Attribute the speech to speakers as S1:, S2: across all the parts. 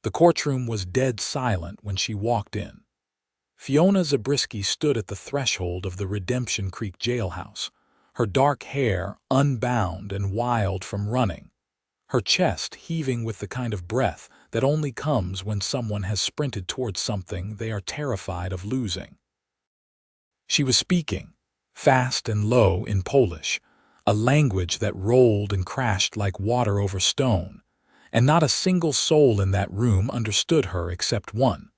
S1: The courtroom was dead silent when she walked in. Fiona Zabriskie stood at the threshold of the Redemption Creek jailhouse, her dark hair unbound and wild from running, her chest heaving with the kind of breath that only comes when someone has sprinted towards something they are terrified of losing. She was speaking, fast and low in Polish, a language that rolled and crashed like water over stone, and not a single soul in that room understood her except one.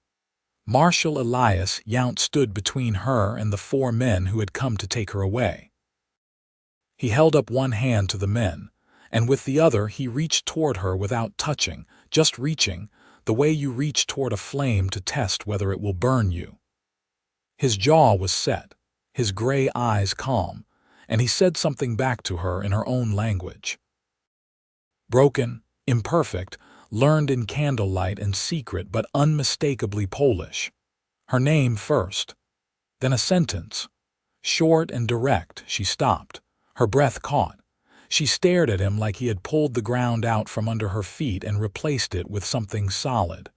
S1: Marshal Elias Yount stood between her and the 4 men who had come to take her away. He held up one hand to the men, and with the other he reached toward her without touching, just reaching, the way you reach toward a flame to test whether it will burn you. His jaw was set, his gray eyes calm, and he said something back to her in her own language. Broken, imperfect, learned in candlelight and secret but unmistakably Polish. Her name first, then a sentence. Short and direct, she stopped, her breath caught. She stared at him like he had pulled the ground out from under her feet and replaced it with something solid.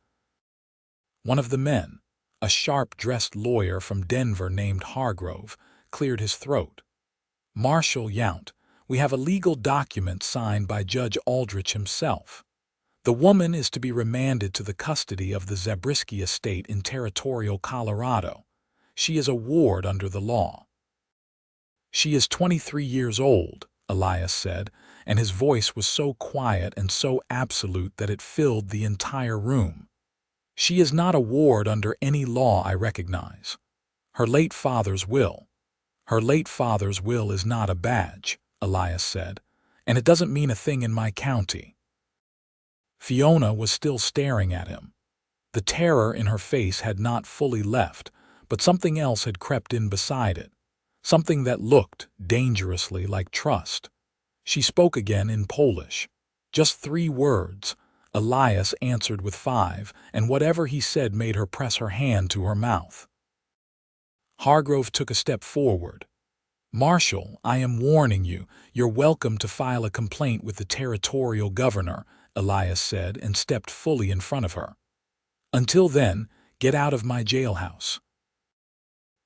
S1: One of the men, a sharp-dressed lawyer from Denver named Hargrove, cleared his throat. Marshal Yount, we have a legal document signed by Judge Aldrich himself. The woman is to be remanded to the custody of the Zabriskie estate in territorial Colorado. She is a ward under the law. She is 23 years old, Elias said, and his voice was so quiet and so absolute that it filled the entire room. She is not a ward under any law I recognize. Her late father's will. Her late father's will is not a badge, Elias said, and it doesn't mean a thing in my county. Fiona was still staring at him. The terror in her face had not fully left, but something else had crept in beside it, something that looked dangerously like trust. She spoke again in Polish. Just 3 words. Elias answered with 5, and whatever he said made her press her hand to her mouth. Hargrove took a step forward. Marshal, I am warning you, you're welcome to file a complaint with the territorial governor, Elias said, and stepped fully in front of her. Until then, get out of my jailhouse.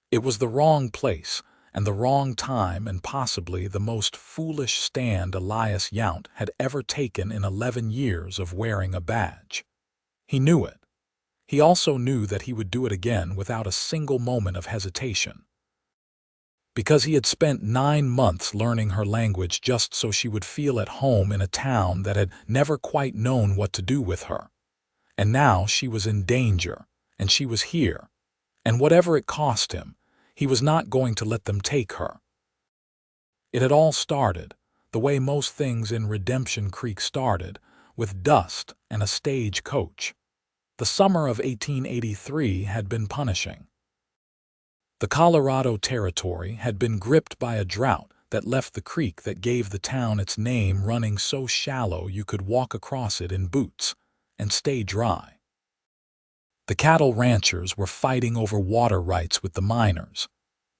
S1: It was the wrong place, and the wrong time, and possibly the most foolish stand Elias Yount had ever taken in 11 years of wearing a badge. He knew it. He also knew that he would do it again without a single moment of hesitation. Because he had spent 9 months learning her language just so she would feel at home in a town that had never quite known what to do with her. And now she was in danger, and she was here. And whatever it cost him, he was not going to let them take her. It had all started, the way most things in Redemption Creek started, with dust and a stage coach. The summer of 1883 had been punishing. The Colorado Territory had been gripped by a drought that left the creek that gave the town its name running so shallow you could walk across it in boots and stay dry. The cattle ranchers were fighting over water rights with the miners.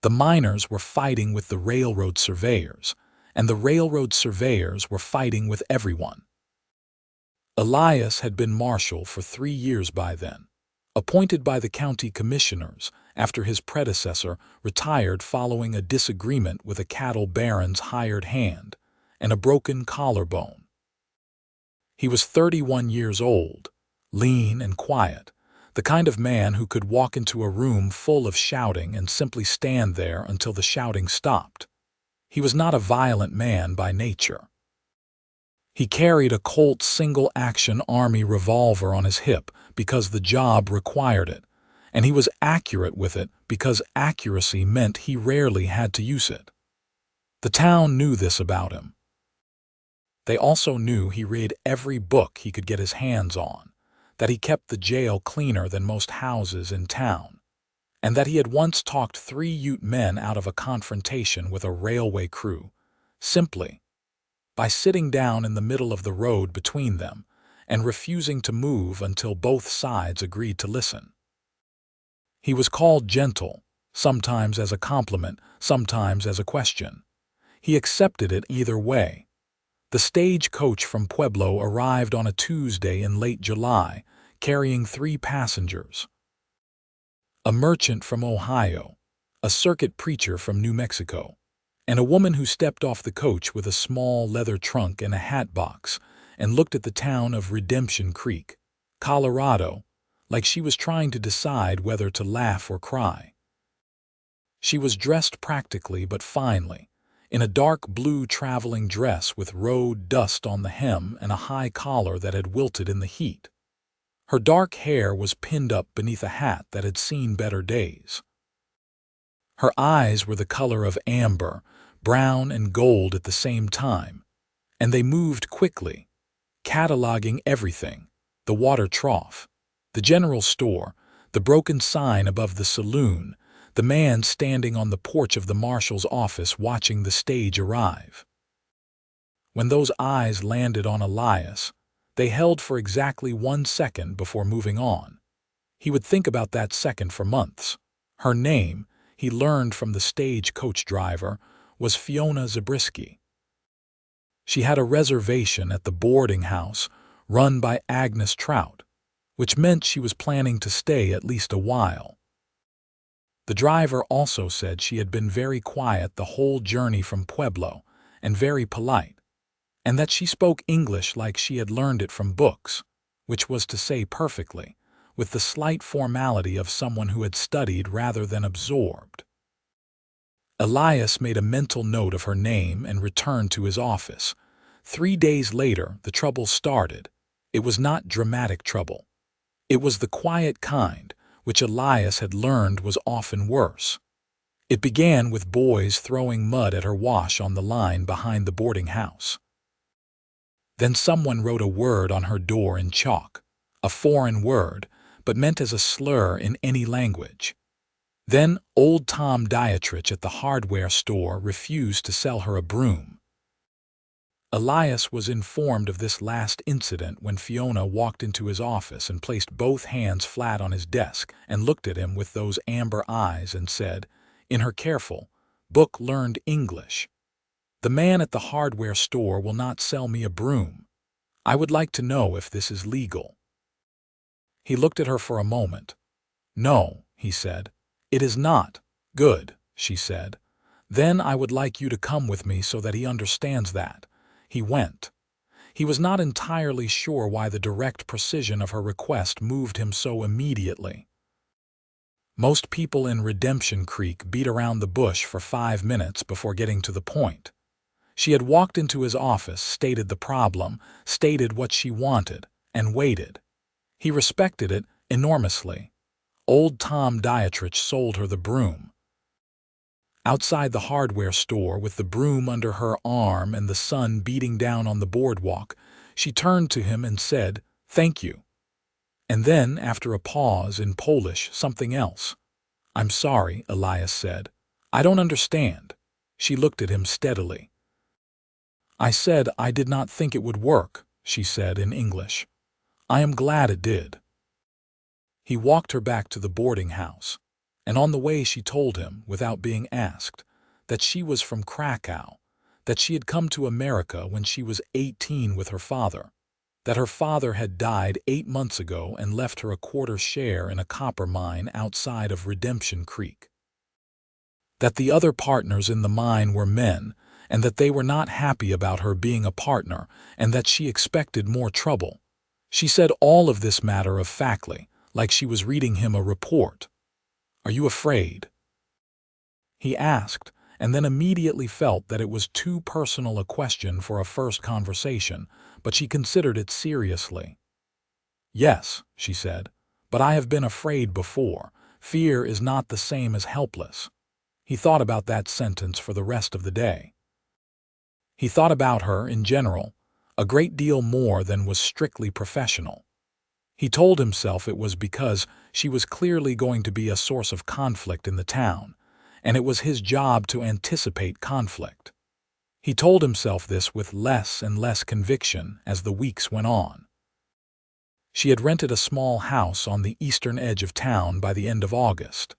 S1: The miners were fighting with the railroad surveyors, and the railroad surveyors were fighting with everyone. Elias had been marshal for 3 years by then, appointed by the county commissioners after his predecessor retired following a disagreement with a cattle baron's hired hand and a broken collarbone. He was 31 years old, lean and quiet, the kind of man who could walk into a room full of shouting and simply stand there until the shouting stopped. He was not a violent man by nature. He carried a Colt single-action Army revolver on his hip because the job required it, and he was accurate with it because accuracy meant he rarely had to use it. The town knew this about him. They also knew he read every book he could get his hands on, that he kept the jail cleaner than most houses in town, and that he had once talked 3 Ute men out of a confrontation with a railway crew, simply by sitting down in the middle of the road between them and refusing to move until both sides agreed to listen. He was called gentle, sometimes as a compliment, sometimes as a question. He accepted it either way. The stagecoach from Pueblo arrived on a Tuesday in late July, carrying 3 passengers: a merchant from Ohio, a circuit preacher from New Mexico, and a woman who stepped off the coach with a small leather trunk and a hat box and looked at the town of Redemption Creek, Colorado, like she was trying to decide whether to laugh or cry. She was dressed practically but finely, in a dark blue traveling dress with road dust on the hem and a high collar that had wilted in the heat. Her dark hair was pinned up beneath a hat that had seen better days. Her eyes were the color of amber, brown and gold at the same time, and they moved quickly, cataloging everything: the water trough, the general store, the broken sign above the saloon, the man standing on the porch of the Marshal's office watching the stage arrive. When those eyes landed on Elias, they held for exactly 1 second before moving on. He would think about that second for months. Her name, he learned from the stage-coach driver, was Fiona Zabriskie. She had a reservation at the boarding house run by Agnes Trout, which meant she was planning to stay at least a while. The driver also said she had been very quiet the whole journey from Pueblo and very polite, and that she spoke English like she had learned it from books, which was to say perfectly, with the slight formality of someone who had studied rather than absorbed. Elias made a mental note of her name and returned to his office. 3 days later, the trouble started. It was not dramatic trouble. It was the quiet kind, which Elias had learned was often worse. It began with boys throwing mud at her wash on the line behind the boarding house. Then someone wrote a word on her door in chalk, a foreign word, but meant as a slur in any language. Then old Tom Dietrich at the hardware store refused to sell her a broom. Elias was informed of this last incident when Fiona walked into his office and placed both hands flat on his desk and looked at him with those amber eyes and said, in her careful, book-learned English, "The man at the hardware store will not sell me a broom. I would like to know if this is legal." He looked at her for a moment. "No," he said. "It is not." "Good," she said. "Then I would like you to come with me so that he understands that." He went. He was not entirely sure why the direct precision of her request moved him so immediately. Most people in Redemption Creek beat around the bush for 5 minutes before getting to the point. She had walked into his office, stated the problem, stated what she wanted, and waited. He respected it enormously. Old Tom Dietrich sold her the broom. Outside the hardware store, with the broom under her arm and the sun beating down on the boardwalk, she turned to him and said, "Thank you." And then, after a pause in Polish, something else. "I'm sorry," Elias said. "I don't understand." She looked at him steadily. "I said I did not think it would work," she said in English. "I am glad it did." He walked her back to the boarding house, and on the way she told him, without being asked, that she was from Krakow, that she had come to America when she was 18 with her father, that her father had died 8 months ago and left her a quarter share in a copper mine outside of Redemption Creek, that the other partners in the mine were men, and that they were not happy about her being a partner, and that she expected more trouble. She said all of this matter-of-factly, like she was reading him a report. "Are you afraid?" he asked, and then immediately felt that it was too personal a question for a first conversation, but she considered it seriously. "Yes," she said, "but I have been afraid before. Fear is not the same as helpless." He thought about that sentence for the rest of the day. He thought about her, in general, a great deal more than was strictly professional. He told himself it was because she was clearly going to be a source of conflict in the town, and it was his job to anticipate conflict. He told himself this with less and less conviction as the weeks went on. She had rented a small house on the eastern edge of town by the end of August.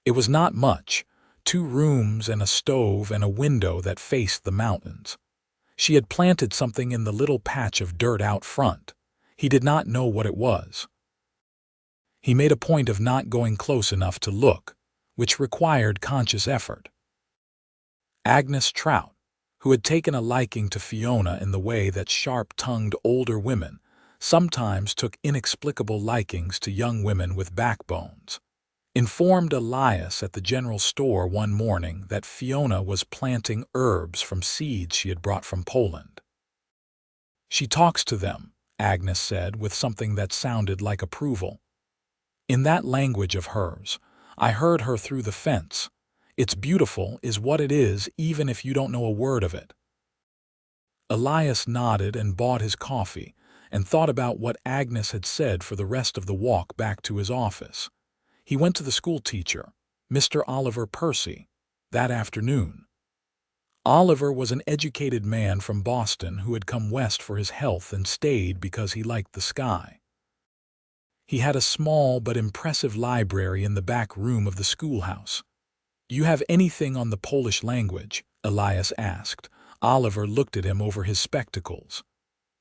S1: It was not much, 2 rooms and a stove and a window that faced the mountains. She had planted something in the little patch of dirt out front. He did not know what it was. He made a point of not going close enough to look, which required conscious effort. Agnes Trout, who had taken a liking to Fiona in the way that sharp-tongued older women sometimes took inexplicable likings to young women with backbones, informed Elias at the general store one morning that Fiona was planting herbs from seeds she had brought from Poland. "She talks to them," Agnes said with something that sounded like approval. "In that language of hers. I heard her through the fence. It's beautiful is what it is, even if you don't know a word of it." Elias nodded and bought his coffee and thought about what Agnes had said for the rest of the walk back to his office. He went to the school teacher, Mr. Oliver Percy, that afternoon. Oliver was an educated man from Boston who had come west for his health and stayed because he liked the sky. He had a small but impressive library in the back room of the schoolhouse. "You have anything on the Polish language?" Elias asked. Oliver looked at him over his spectacles.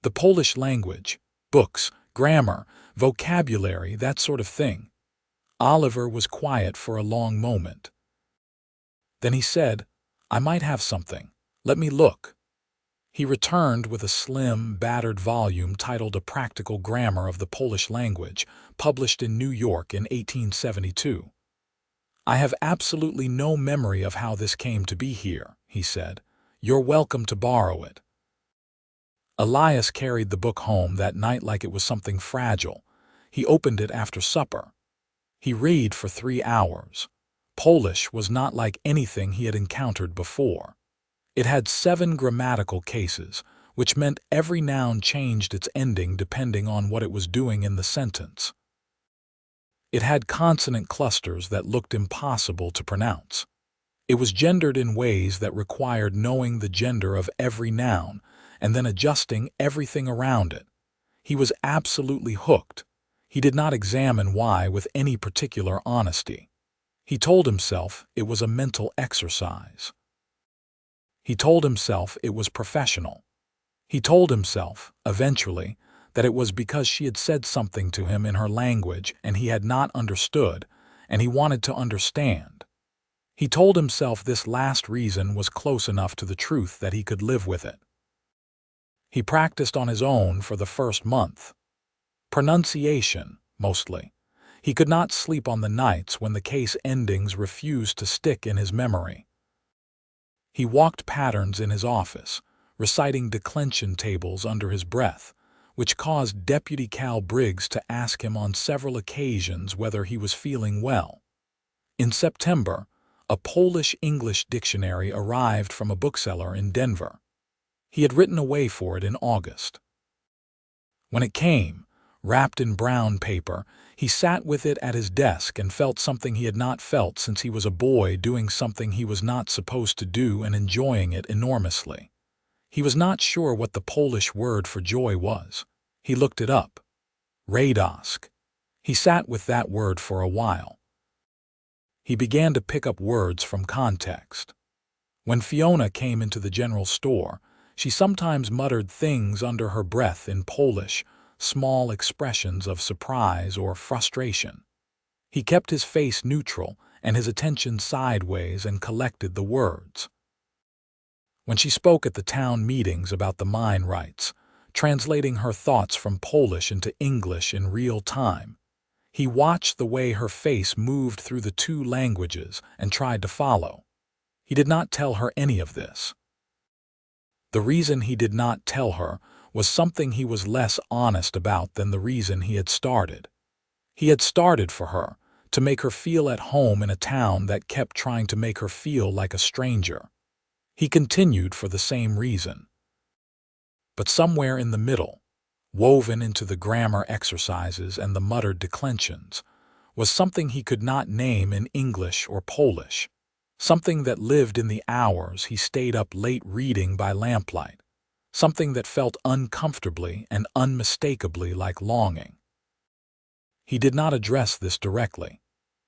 S1: "The Polish language, books, grammar, vocabulary, that sort of thing." Oliver was quiet for a long moment. Then he said, "I might have something. Let me look." He returned with a slim, battered volume titled A Practical Grammar of the Polish Language, published in New York in 1872. "I have absolutely no memory of how this came to be here," he said. "You're welcome to borrow it." Elias carried the book home that night like it was something fragile. He opened it after supper. He read for 3 hours. Polish was not like anything he had encountered before. It had 7 grammatical cases, which meant every noun changed its ending depending on what it was doing in the sentence. It had consonant clusters that looked impossible to pronounce. It was gendered in ways that required knowing the gender of every noun and then adjusting everything around it. He was absolutely hooked. He did not examine why with any particular honesty. He told himself it was a mental exercise. He told himself it was professional. He told himself, eventually, that it was because she had said something to him in her language and he had not understood, and he wanted to understand. He told himself this last reason was close enough to the truth that he could live with it. He practiced on his own for the first month. Pronunciation, mostly. He could not sleep on the nights when the case endings refused to stick in his memory. He walked patterns in his office, reciting declension tables under his breath, which caused Deputy Cal Briggs to ask him on several occasions whether he was feeling well. In September, a Polish-English dictionary arrived from a bookseller in Denver. He had written away for it in August. When it came, wrapped in brown paper, he sat with it at his desk and felt something he had not felt since he was a boy, doing something he was not supposed to do and enjoying it enormously. He was not sure what the Polish word for joy was. He looked it up. Radosk. He sat with that word for a while. He began to pick up words from context. When Fiona came into the general store, she sometimes muttered things under her breath in Polish, small expressions of surprise or frustration. He kept his face neutral and his attention sideways and collected the words. When she spoke at the town meetings about the mine rights, translating her thoughts from Polish into English in real time, he watched the way her face moved through the 2 languages and tried to follow. He did not tell her any of this. The reason he did not tell her was something he was less honest about than the reason he had started. He had started for her, to make her feel at home in a town that kept trying to make her feel like a stranger. He continued for the same reason. But somewhere in the middle, woven into the grammar exercises and the muttered declensions, was something he could not name in English or Polish, something that lived in the hours he stayed up late reading by lamplight, something that felt uncomfortably and unmistakably like longing. He did not address this directly.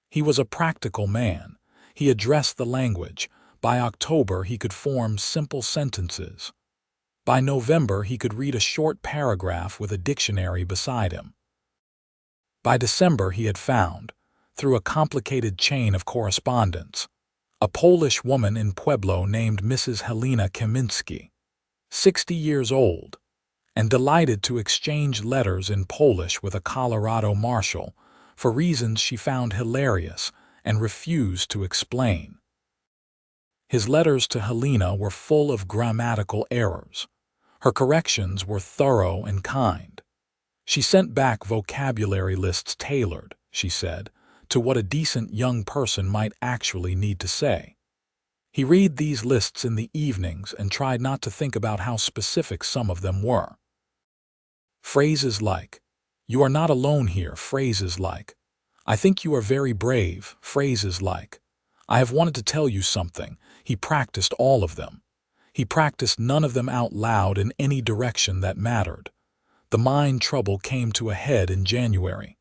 S1: He was a practical man. He addressed the language. By October he could form simple sentences. By November he could read a short paragraph with a dictionary beside him. By December he had found, through a complicated chain of correspondence, a Polish woman in Pueblo named Mrs. Helena Kaminski, 60 years old, and delighted to exchange letters in Polish with a Colorado Marshal for reasons she found hilarious and refused to explain. His letters to Helena were full of grammatical errors. Her corrections were thorough and kind. She sent back vocabulary lists tailored, she said, to what a decent young person might actually need to say. He read these lists in the evenings and tried not to think about how specific some of them were. Phrases like, "You are not alone here," phrases like, "I think you are very brave," phrases like, "I have wanted to tell you something." He practiced all of them. He practiced none of them out loud in any direction that mattered. The mind trouble came to a head in January.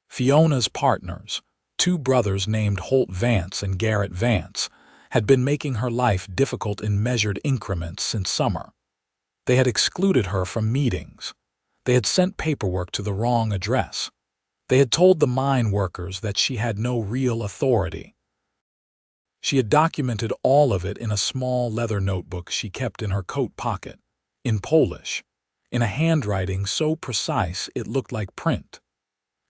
S1: Fiona's partners, two brothers named Holt Vance and Garrett Vance, had been making her life difficult in measured increments since summer. They had excluded her from meetings. They had sent paperwork to the wrong address. They had told the mine workers that she had no real authority. She had documented all of it in a small leather notebook she kept in her coat pocket, in Polish, in a handwriting so precise it looked like print.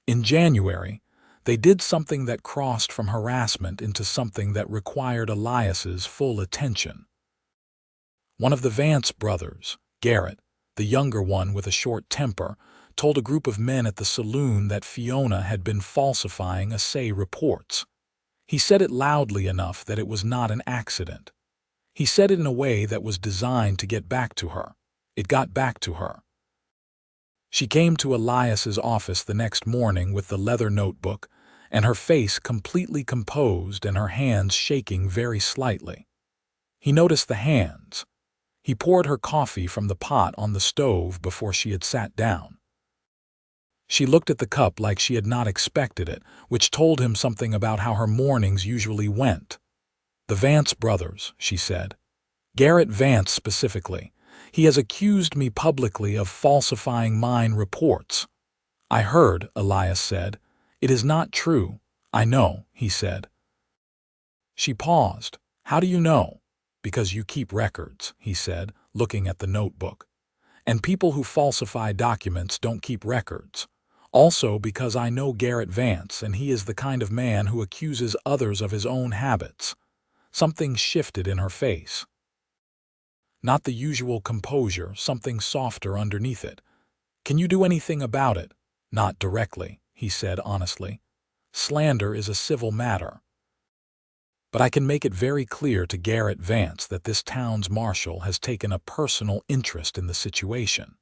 S1: In January, they did something that crossed from harassment into something that required Elias's full attention. One of the Vance brothers, Garrett, the younger one with a short temper, told a group of men at the saloon that Fiona had been falsifying assay reports. He said it loudly enough that it was not an accident. He said it in a way that was designed to get back to her. It got back to her. She came to Elias's office the next morning with the leather notebook, and her face completely composed and her hands shaking very slightly. He noticed the hands. He poured her coffee from the pot on the stove before she had sat down. She looked at the cup like she had not expected it, which told him something about how her mornings usually went. "The Vance brothers," she said. "Garrett Vance specifically. He has accused me publicly of falsifying mine reports." "I heard," Elias said. "It is not true." "I know," he said. She paused. "How do you know?" "Because you keep records," he said, looking at the notebook. "And people who falsify documents don't keep records. Also because I know Garrett Vance, and he is the kind of man who accuses others of his own habits." Something shifted in her face. Not the usual composure, something softer underneath it. "Can you do anything about it?" "Not directly," he said honestly. "Slander is a civil matter. But I can make it very clear to Garrett Vance that this town's marshal has taken a personal interest in the situation,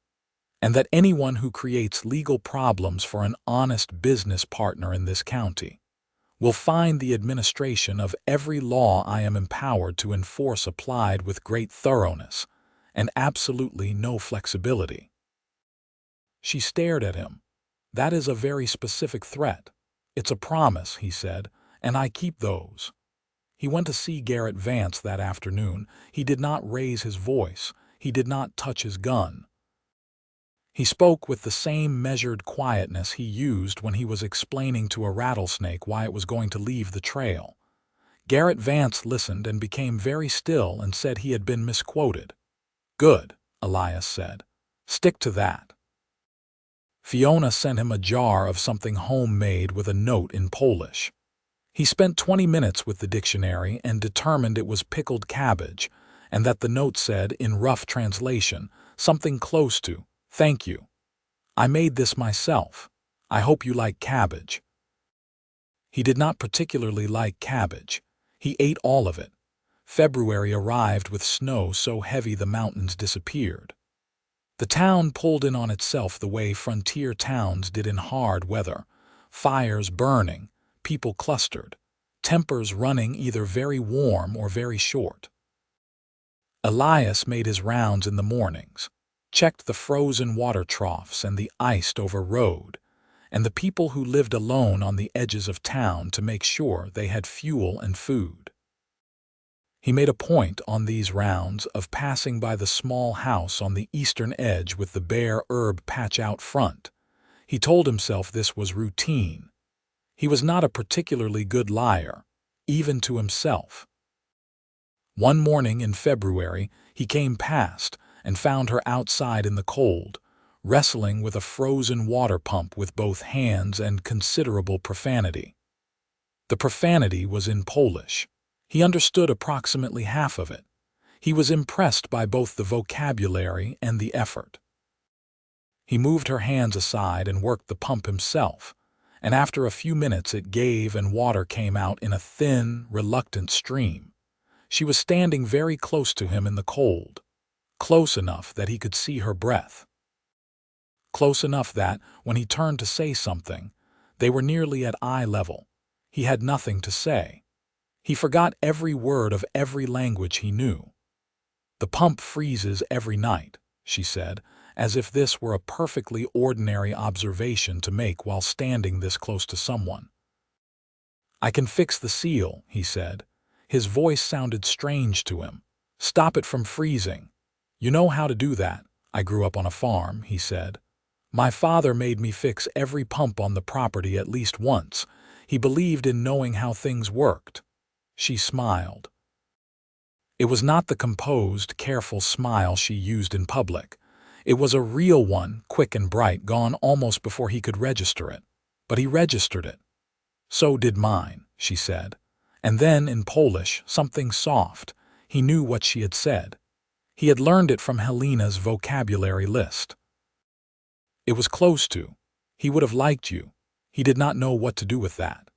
S1: and that anyone who creates legal problems for an honest business partner in this county will find the administration of every law I am empowered to enforce applied with great thoroughness and absolutely no flexibility." She stared at him. "That is a very specific threat." "It's a promise," he said, "and I keep those." He went to see Garrett Vance that afternoon. He did not raise his voice. He did not touch his gun. He spoke with the same measured quietness he used when he was explaining to a rattlesnake why it was going to leave the trail. Garrett Vance listened and became very still and said he had been misquoted. "Good," Elias said. "Stick to that." Fiona sent him a jar of something homemade with a note in Polish. He spent 20 minutes with the dictionary and determined it was pickled cabbage, and that the note said, in rough translation, something close to, "Thank you. I made this myself. I hope you like cabbage." He did not particularly like cabbage. He ate all of it. February arrived with snow so heavy the mountains disappeared. The town pulled in on itself the way frontier towns did in hard weather. Fires burning, people clustered, tempers running either very warm or very short. Elias made his rounds in the mornings, checked the frozen water troughs and the iced-over road, and the people who lived alone on the edges of town to make sure they had fuel and food. He made a point on these rounds of passing by the small house on the eastern edge with the bare herb patch out front. He told himself this was routine. He was not a particularly good liar, even to himself. One morning in February, he came past and found her outside in the cold, wrestling with a frozen water pump with both hands and considerable profanity. The profanity was in Polish. He understood approximately half of it. He was impressed by both the vocabulary and the effort. He moved her hands aside and worked the pump himself, and after a few minutes it gave and water came out in a thin, reluctant stream. She was standing very close to him in the cold, close enough that he could see her breath. Close enough that, when he turned to say something, they were nearly at eye level. He had nothing to say. He forgot every word of every language he knew. "The pump freezes every night," she said, as if this were a perfectly ordinary observation to make while standing this close to someone. "I can fix the seal," he said. His voice sounded strange to him. "Stop it from freezing." "You know how to do that. I grew up on a farm," he said. "My father made me fix every pump on the property at least once. He believed in knowing how things worked." She smiled. It was not the composed, careful smile she used in public. It was a real one, quick and bright, gone almost before he could register it. But he registered it. "So did mine," she said. And then, in Polish, something soft. He knew what she had said. He had learned it from Helena's vocabulary list. It was close to. He would have liked you. He did not know what to do with that.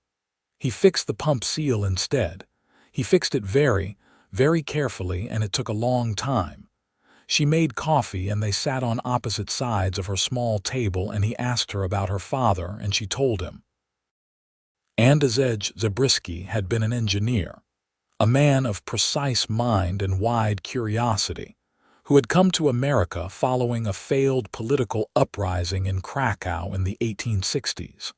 S1: He fixed the pump seal instead. He fixed it very, very carefully, and it took a long time. She made coffee and they sat on opposite sides of her small table, and he asked her about her father and she told him. Andrzej Zabriskie had been an engineer, a man of precise mind and wide curiosity, who had come to America following a failed political uprising in Krakow in the 1860s.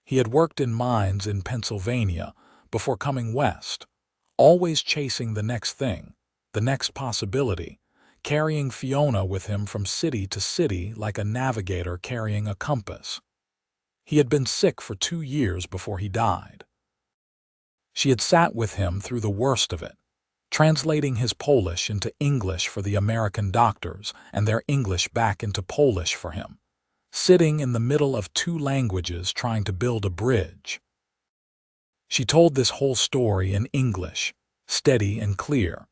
S1: He had worked in mines in Pennsylvania before coming west, always chasing the next thing, the next possibility, carrying Fiona with him from city to city like a navigator carrying a compass. He had been sick for 2 years before he died. She had sat with him through the worst of it, translating his Polish into English for the American doctors and their English back into Polish for him, sitting in the middle of 2 languages trying to build a bridge. She told this whole story in English, steady and clear,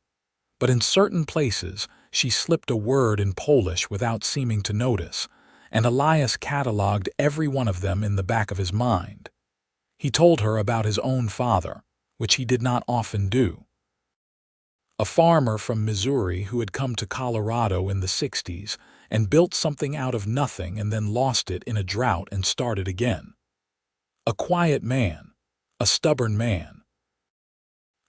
S1: but in certain places she slipped a word in Polish without seeming to notice, and Elias catalogued every one of them in the back of his mind. He told her about his own father, which he did not often do. A farmer from Missouri who had come to Colorado in the 60s and built something out of nothing and then lost it in a drought and started again. A quiet man, a stubborn man.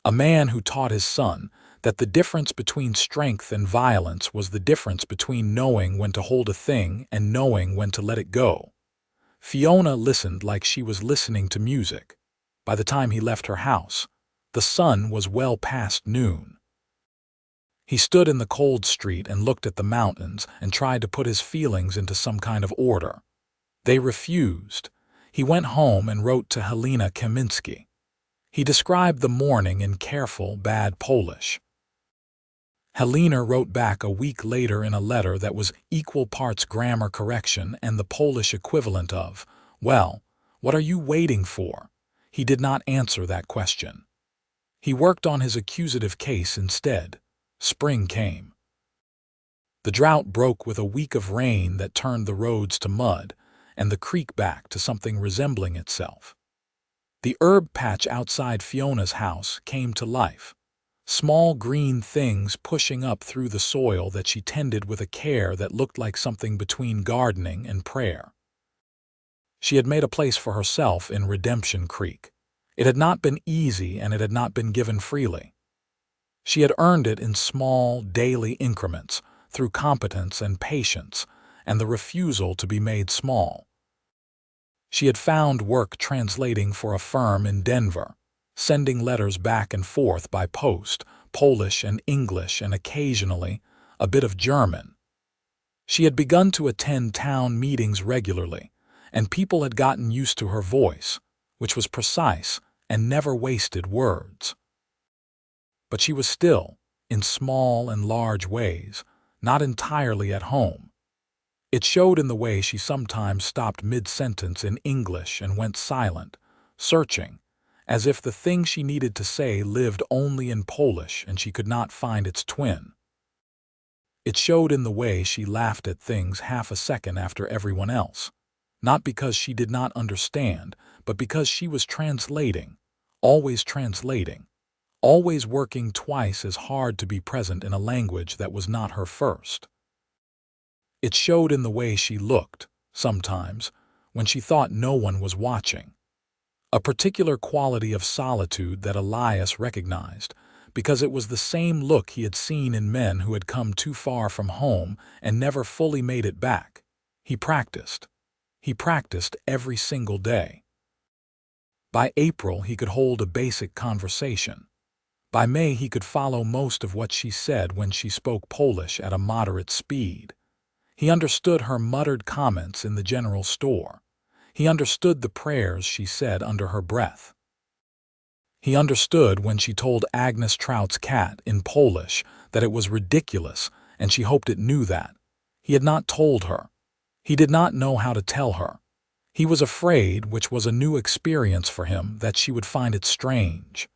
S1: A man who taught his son that the difference between strength and violence was the difference between knowing when to hold a thing and knowing when to let it go. Fiona listened like she was listening to music. By the time he left her house, the sun was well past noon. He stood in the cold street and looked at the mountains and tried to put his feelings into some kind of order. They refused. He went home and wrote to Helena Kamiński. He described the morning in careful, bad Polish. Helena wrote back a week later in a letter that was equal parts grammar correction and the Polish equivalent of, "Well, what are you waiting for?" He did not answer that question. He worked on his accusative case instead. Spring came. The drought broke with a week of rain that turned the roads to mud and the creek back to something resembling itself. The herb patch outside Fiona's house came to life. Small green things pushing up through the soil that she tended with a care that looked like something between gardening and prayer. She had made a place for herself in Redemption Creek. It had not been easy and it had not been given freely. She had earned it in small, daily increments through competence and patience and the refusal to be made small. She had found work translating for a firm in Denver, sending letters back and forth by post, Polish and English and occasionally a bit of German. She had begun to attend town meetings regularly, and people had gotten used to her voice, which was precise and never wasted words. But she was still, in small and large ways, not entirely at home. It showed in the way she sometimes stopped mid-sentence in English and went silent, searching, as if the thing she needed to say lived only in Polish and she could not find its twin. It showed in the way she laughed at things half a second after everyone else, not because she did not understand, but because she was translating, always working twice as hard to be present in a language that was not her first. It showed in the way she looked, sometimes, when she thought no one was watching. A particular quality of solitude that Elias recognized, because it was the same look he had seen in men who had come too far from home and never fully made it back. He practiced. He practiced every single day. By April, he could hold a basic conversation. By May, he could follow most of what she said when she spoke Polish at a moderate speed. He understood her muttered comments in the general store. He understood the prayers she said under her breath. He understood when she told Agnes Trout's cat in Polish that it was ridiculous and she hoped it knew that. He had not told her. He did not know how to tell her. He was afraid, which was a new experience for him, that she would find it strange,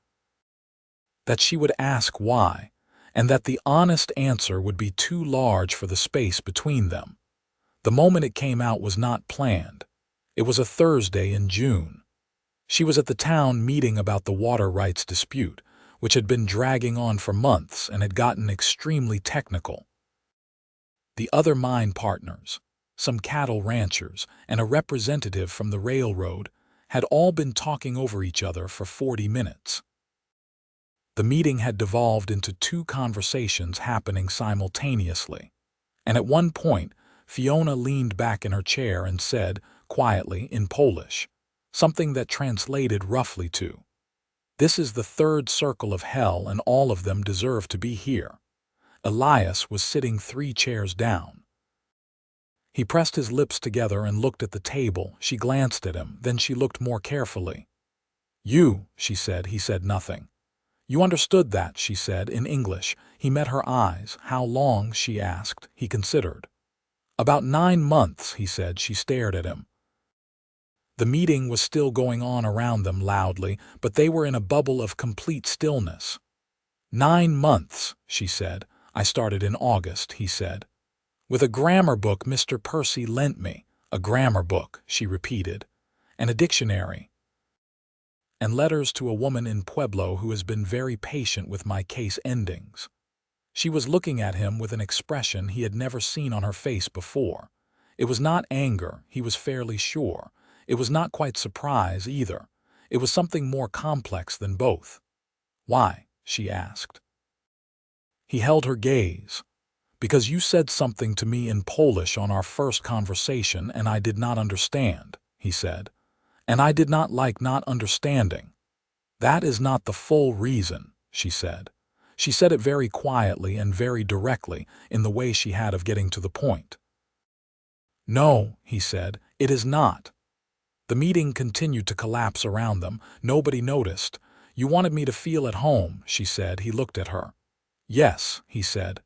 S1: that she would ask why, and that the honest answer would be too large for the space between them. The moment it came out was not planned. It was a Thursday in June. She was at the town meeting about the water rights dispute, which had been dragging on for months and had gotten extremely technical. The other mine partners, some cattle ranchers, and a representative from the railroad had all been talking over each other for 40 minutes. The meeting had devolved into two conversations happening simultaneously, and at one point, Fiona leaned back in her chair and said, quietly, in Polish, something that translated roughly to, "This is the third circle of hell and all of them deserve to be here." Elias was sitting 3 chairs down. He pressed his lips together and looked at the table. She glanced at him, then she looked more carefully. "You," she said. He said nothing. "You understood that," she said, in English. He met her eyes. "How long?" she asked. He considered. "About 9 months," he said. She stared at him. The meeting was still going on around them loudly, but they were in a bubble of complete stillness. 9 months, she said. "I started in August," he said. "With a grammar book Mr. Percy lent me." "A grammar book," she repeated. "And a dictionary. And letters to a woman in Pueblo who has been very patient with my case endings." She was looking at him with an expression he had never seen on her face before. It was not anger, he was fairly sure. It was not quite surprise either. It was something more complex than both. "Why?" she asked. He held her gaze. "Because you said something to me in Polish on our first conversation and I did not understand," he said. "And I did not like not understanding." "That is not the full reason," she said. She said it very quietly and very directly, in the way she had of getting to the point. "No," he said, "it is not." The meeting continued to collapse around them. Nobody noticed. "You wanted me to feel at home," she said. He looked at her. "Yes," he said.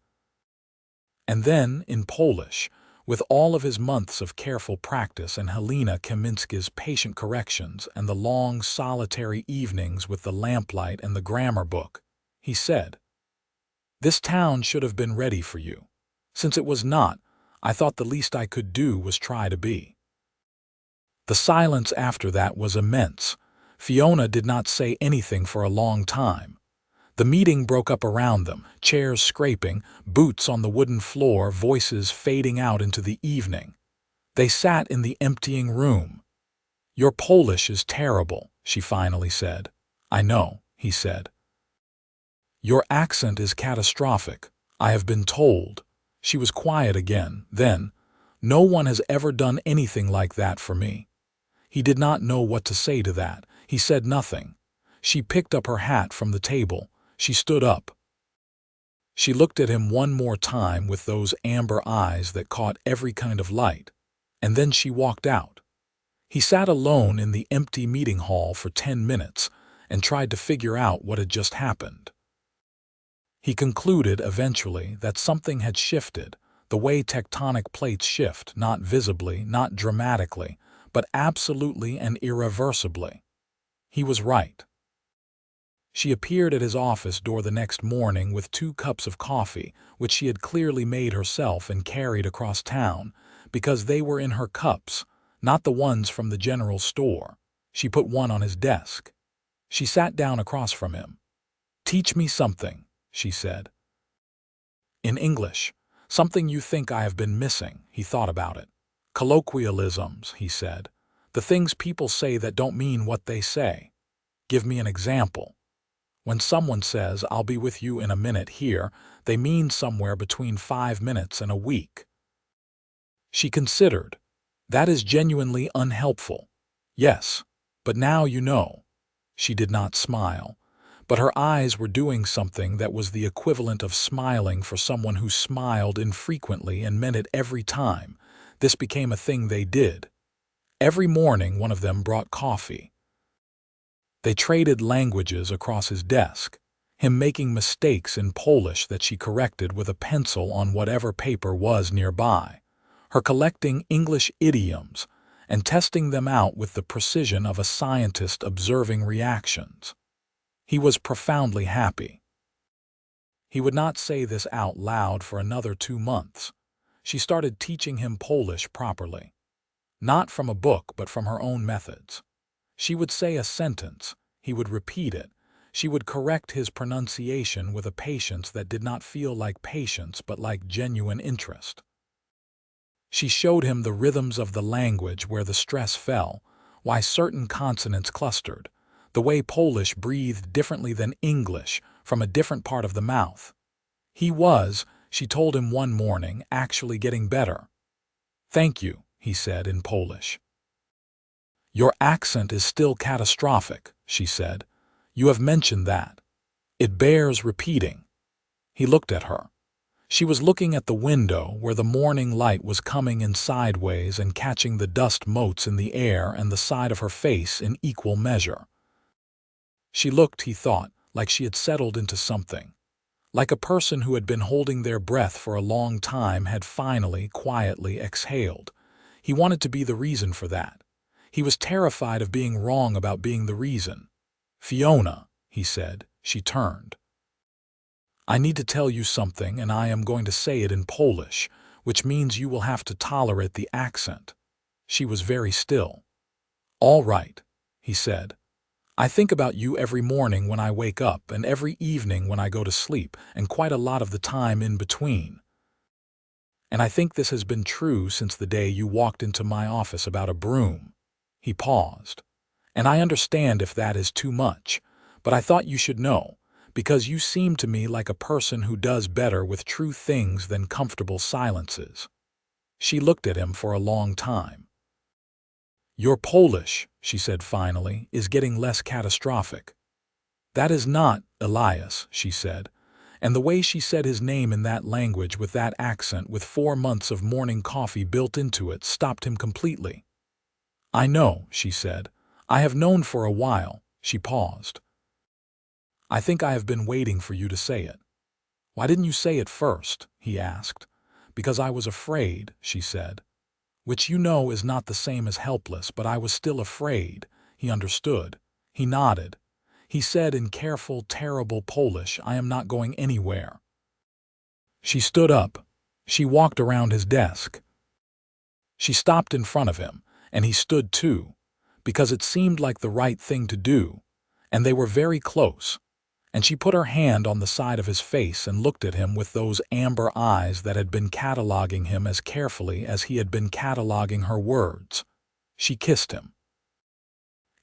S1: And then, in Polish, with all of his months of careful practice and Helena Kaminski's patient corrections and the long, solitary evenings with the lamplight and the grammar book, he said, "This town should have been ready for you. Since it was not, I thought the least I could do was try to be." The silence after that was immense. Fiona did not say anything for a long time. The meeting broke up around them, chairs scraping, boots on the wooden floor, voices fading out into the evening. They sat in the emptying room. "Your Polish is terrible," she finally said. "I know," he said. "Your accent is catastrophic, I have been told." She was quiet again. Then, "No one has ever done anything like that for me." He did not know what to say to that. He said nothing. She picked up her hat from the table. She stood up. She looked at him one more time with those amber eyes that caught every kind of light, and then she walked out. He sat alone in the empty meeting hall for 10 minutes and tried to figure out what had just happened. He concluded eventually that something had shifted, the way tectonic plates shift, not visibly, not dramatically, but absolutely and irreversibly. He was right. She appeared at his office door the next morning with 2 cups of coffee, which she had clearly made herself and carried across town, because they were in her cups, not the ones from the general store. She put one on his desk. She sat down across from him. "Teach me something," she said. "In English. Something you think I have been missing." He thought about it. "Colloquialisms," he said. "The things people say that don't mean what they say. Give me an example." When someone says, "I'll be with you in a minute" here, they mean somewhere between 5 minutes and a week. She considered. That is genuinely unhelpful. Yes, but now you know. She did not smile, but her eyes were doing something that was the equivalent of smiling for someone who smiled infrequently and meant it every time. This became a thing they did. Every morning one of them brought coffee. They traded languages across his desk, him making mistakes in Polish that she corrected with a pencil on whatever paper was nearby, her collecting English idioms and testing them out with the precision of a scientist observing reactions. He was profoundly happy. He would not say this out loud for another 2 months. She started teaching him Polish properly. Not from a book, but from her own methods. She would say a sentence, he would repeat it. She would correct his pronunciation with a patience that did not feel like patience but like genuine interest. She showed him the rhythms of the language where the stress fell, why certain consonants clustered, the way Polish breathed differently than English from a different part of the mouth. He was, she told him one morning, actually getting better. "Thank you," he said in Polish. "Your accent is still catastrophic," she said. "You have mentioned that. It bears repeating." He looked at her. She was looking at the window where the morning light was coming in sideways and catching the dust motes in the air and the side of her face in equal measure. She looked, he thought, like she had settled into something. Like a person who had been holding their breath for a long time had finally, quietly exhaled. He wanted to be the reason for that. He was terrified of being wrong about being the reason. "Fiona," he said. She turned. "I need to tell you something, and I am going to say it in Polish, which means you will have to tolerate the accent." She was very still. "All right," he said. "I think about you every morning when I wake up and every evening when I go to sleep and quite a lot of the time in between. And I think this has been true since the day you walked into my office about a broom." He paused. "And I understand if that is too much, but I thought you should know, because you seem to me like a person who does better with true things than comfortable silences." She looked at him for a long time. "Your Polish," she said finally, "is getting less catastrophic." "That is not Elias," she said, and the way she said his name in that language with that accent with 4 months of morning coffee built into it stopped him completely. "I know," she said. "I have known for a while." She paused. "I think I have been waiting for you to say it." "Why didn't you say it first?" he asked. "Because I was afraid," she said. "Which you know is not the same as helpless, but I was still afraid." He understood. He nodded. He said in careful, terrible Polish, "I am not going anywhere." She stood up. She walked around his desk. She stopped in front of him, and he stood too, because it seemed like the right thing to do, and they were very close, and she put her hand on the side of his face and looked at him with those amber eyes that had been cataloging him as carefully as he had been cataloging her words. She kissed him.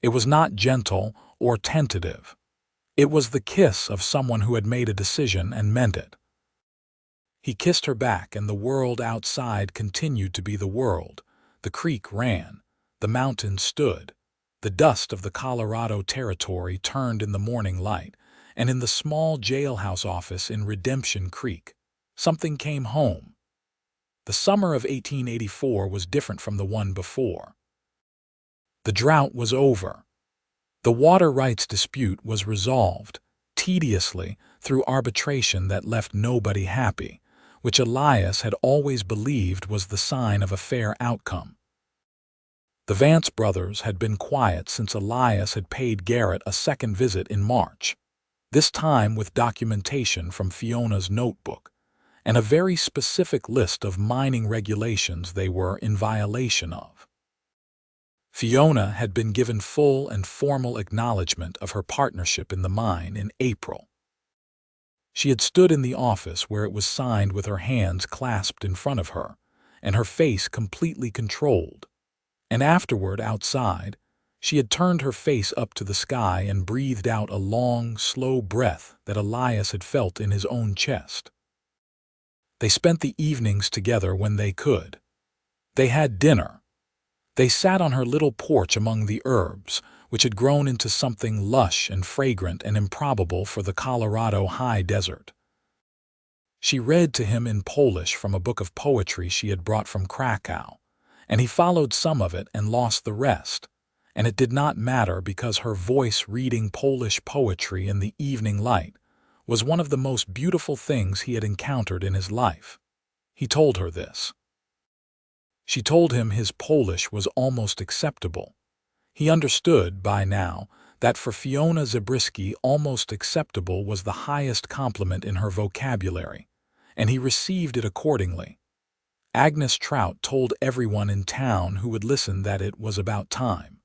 S1: It was not gentle or tentative. It was the kiss of someone who had made a decision and meant it. He kissed her back, and the world outside continued to be the world. The creek ran. The mountains stood. The dust of the Colorado Territory turned in the morning light, and in the small jailhouse office in Redemption Creek, something came home. The summer of 1884 was different from the one before. The drought was over. The water rights dispute was resolved, tediously, through arbitration that left nobody happy, which Elias had always believed was the sign of a fair outcome. The Vance brothers had been quiet since Elias had paid Garrett a second visit in March, this time with documentation from Fiona's notebook, and a very specific list of mining regulations they were in violation of. Fiona had been given full and formal acknowledgement of her partnership in the mine in April. She had stood in the office where it was signed with her hands clasped in front of her, and her face completely controlled. And afterward, outside, she had turned her face up to the sky and breathed out a long, slow breath that Elias had felt in his own chest. They spent the evenings together when they could. They had dinner. They sat on her little porch among the herbs, which had grown into something lush and fragrant and improbable for the Colorado high desert. She read to him in Polish from a book of poetry she had brought from Krakow, and he followed some of it and lost the rest, and it did not matter because her voice reading Polish poetry in the evening light was one of the most beautiful things he had encountered in his life. He told her this. She told him his Polish was almost acceptable. He understood, by now, that for Fiona Zabriskie almost acceptable was the highest compliment in her vocabulary, and he received it accordingly. Agnes Trout told everyone in town who would listen that it was about time.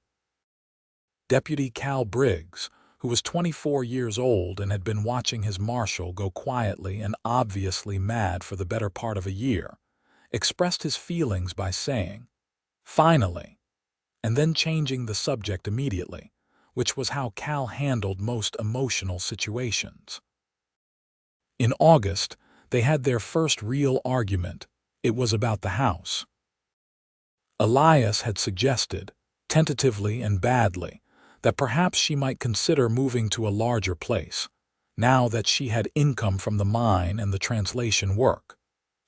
S1: Deputy Cal Briggs, who was 24 years old and had been watching his Marshal go quietly and obviously mad for the better part of a year, expressed his feelings by saying, "Finally," and then changing the subject immediately, which was how Cal handled most emotional situations. In August, they had their first real argument. It was about the house. Elias had suggested, tentatively and badly, that perhaps she might consider moving to a larger place, now that she had income from the mine and the translation work,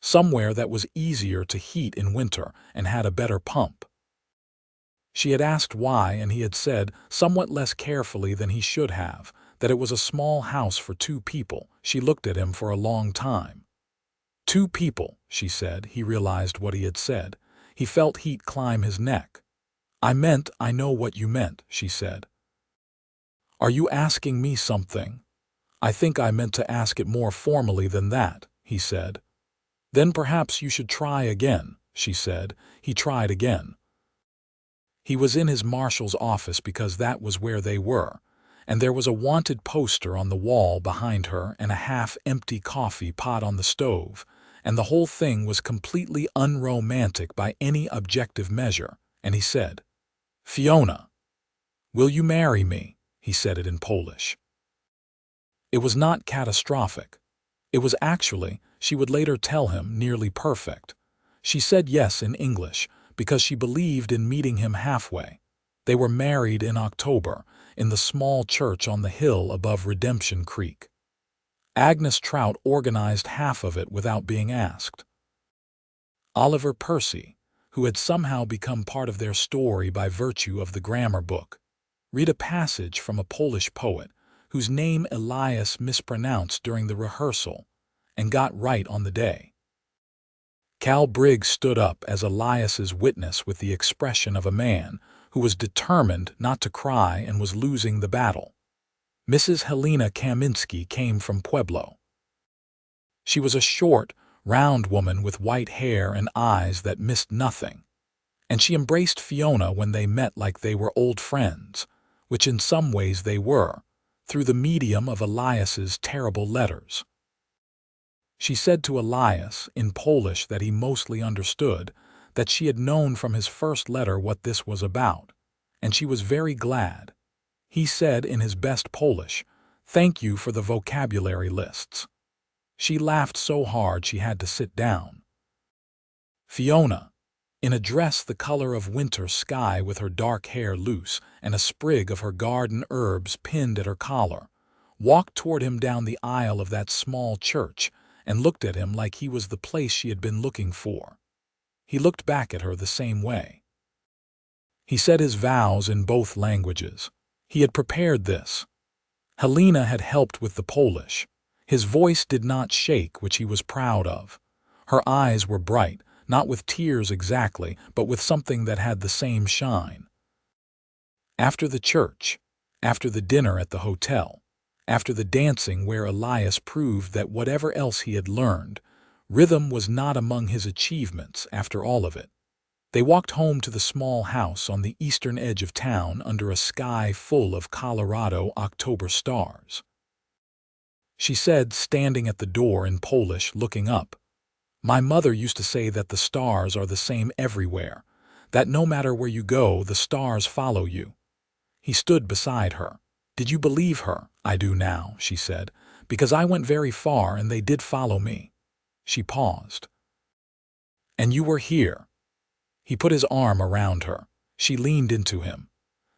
S1: somewhere that was easier to heat in winter and had a better pump. She had asked why, and he had said, somewhat less carefully than he should have, that it was a small house for 2 people. She looked at him for a long time. 2 people, she said. He realized what he had said. He felt heat climb his neck. I know what you meant, she said. Are you asking me something? I think I meant to ask it more formally than that, he said. Then perhaps you should try again, she said. He tried again. He was in his Marshal's office because that was where they were, and there was a wanted poster on the wall behind her and a half-empty coffee pot on the stove, and the whole thing was completely unromantic by any objective measure, and he said, Fiona, will you marry me? He said it in Polish. It was not catastrophic. It was actually, she would later tell him, nearly perfect. She said yes in English because she believed in meeting him halfway. They were married in October in the small church on the hill above Redemption Creek. Agnes Trout organized half of it without being asked. Oliver Percy, who had somehow become part of their story by virtue of the grammar book, read a passage from a Polish poet whose name Elias mispronounced during the rehearsal and got right on the day. Cal Briggs stood up as Elias's witness with the expression of a man who was determined not to cry and was losing the battle. Mrs. Helena Kaminsky came from Pueblo. She was a short, round woman with white hair and eyes that missed nothing, and she embraced Fiona when they met like they were old friends, which in some ways they were, through the medium of Elias's terrible letters. She said to Elias, in Polish that he mostly understood, that she had known from his first letter what this was about, and she was very glad. He said in his best Polish, "Thank you for the vocabulary lists." She laughed so hard she had to sit down. Fiona, in a dress the color of winter sky with her dark hair loose and a sprig of her garden herbs pinned at her collar, walked toward him down the aisle of that small church, and looked at him like he was the place she had been looking for. He looked back at her the same way. He said his vows in both languages. He had prepared this. Helena had helped with the Polish. His voice did not shake, which he was proud of. Her eyes were bright, not with tears exactly, but with something that had the same shine. After the church, after the dinner at the hotel, after the dancing where Elias proved that whatever else he had learned, rhythm was not among his achievements after all of it. They walked home to the small house on the eastern edge of town under a sky full of Colorado October stars. She said, standing at the door in Polish, looking up, "My mother used to say that the stars are the same everywhere, that no matter where you go, the stars follow you." He stood beside her. "Did you believe her?" "I do now," she said, "because I went very far and they did follow me." She paused. "And you were here." He put his arm around her. She leaned into him.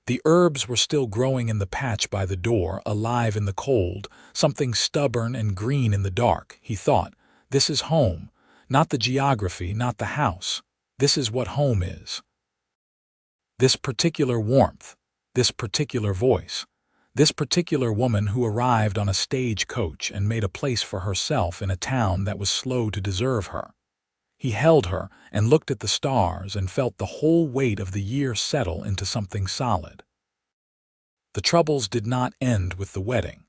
S1: The herbs were still growing in the patch by the door, alive in the cold, something stubborn and green in the dark. He thought, this is home, not the geography, not the house. This is what home is. This particular warmth, this particular voice, this particular woman who arrived on a stagecoach and made a place for herself in a town that was slow to deserve her. He held her and looked at the stars and felt the whole weight of the year settle into something solid. The troubles did not end with the wedding.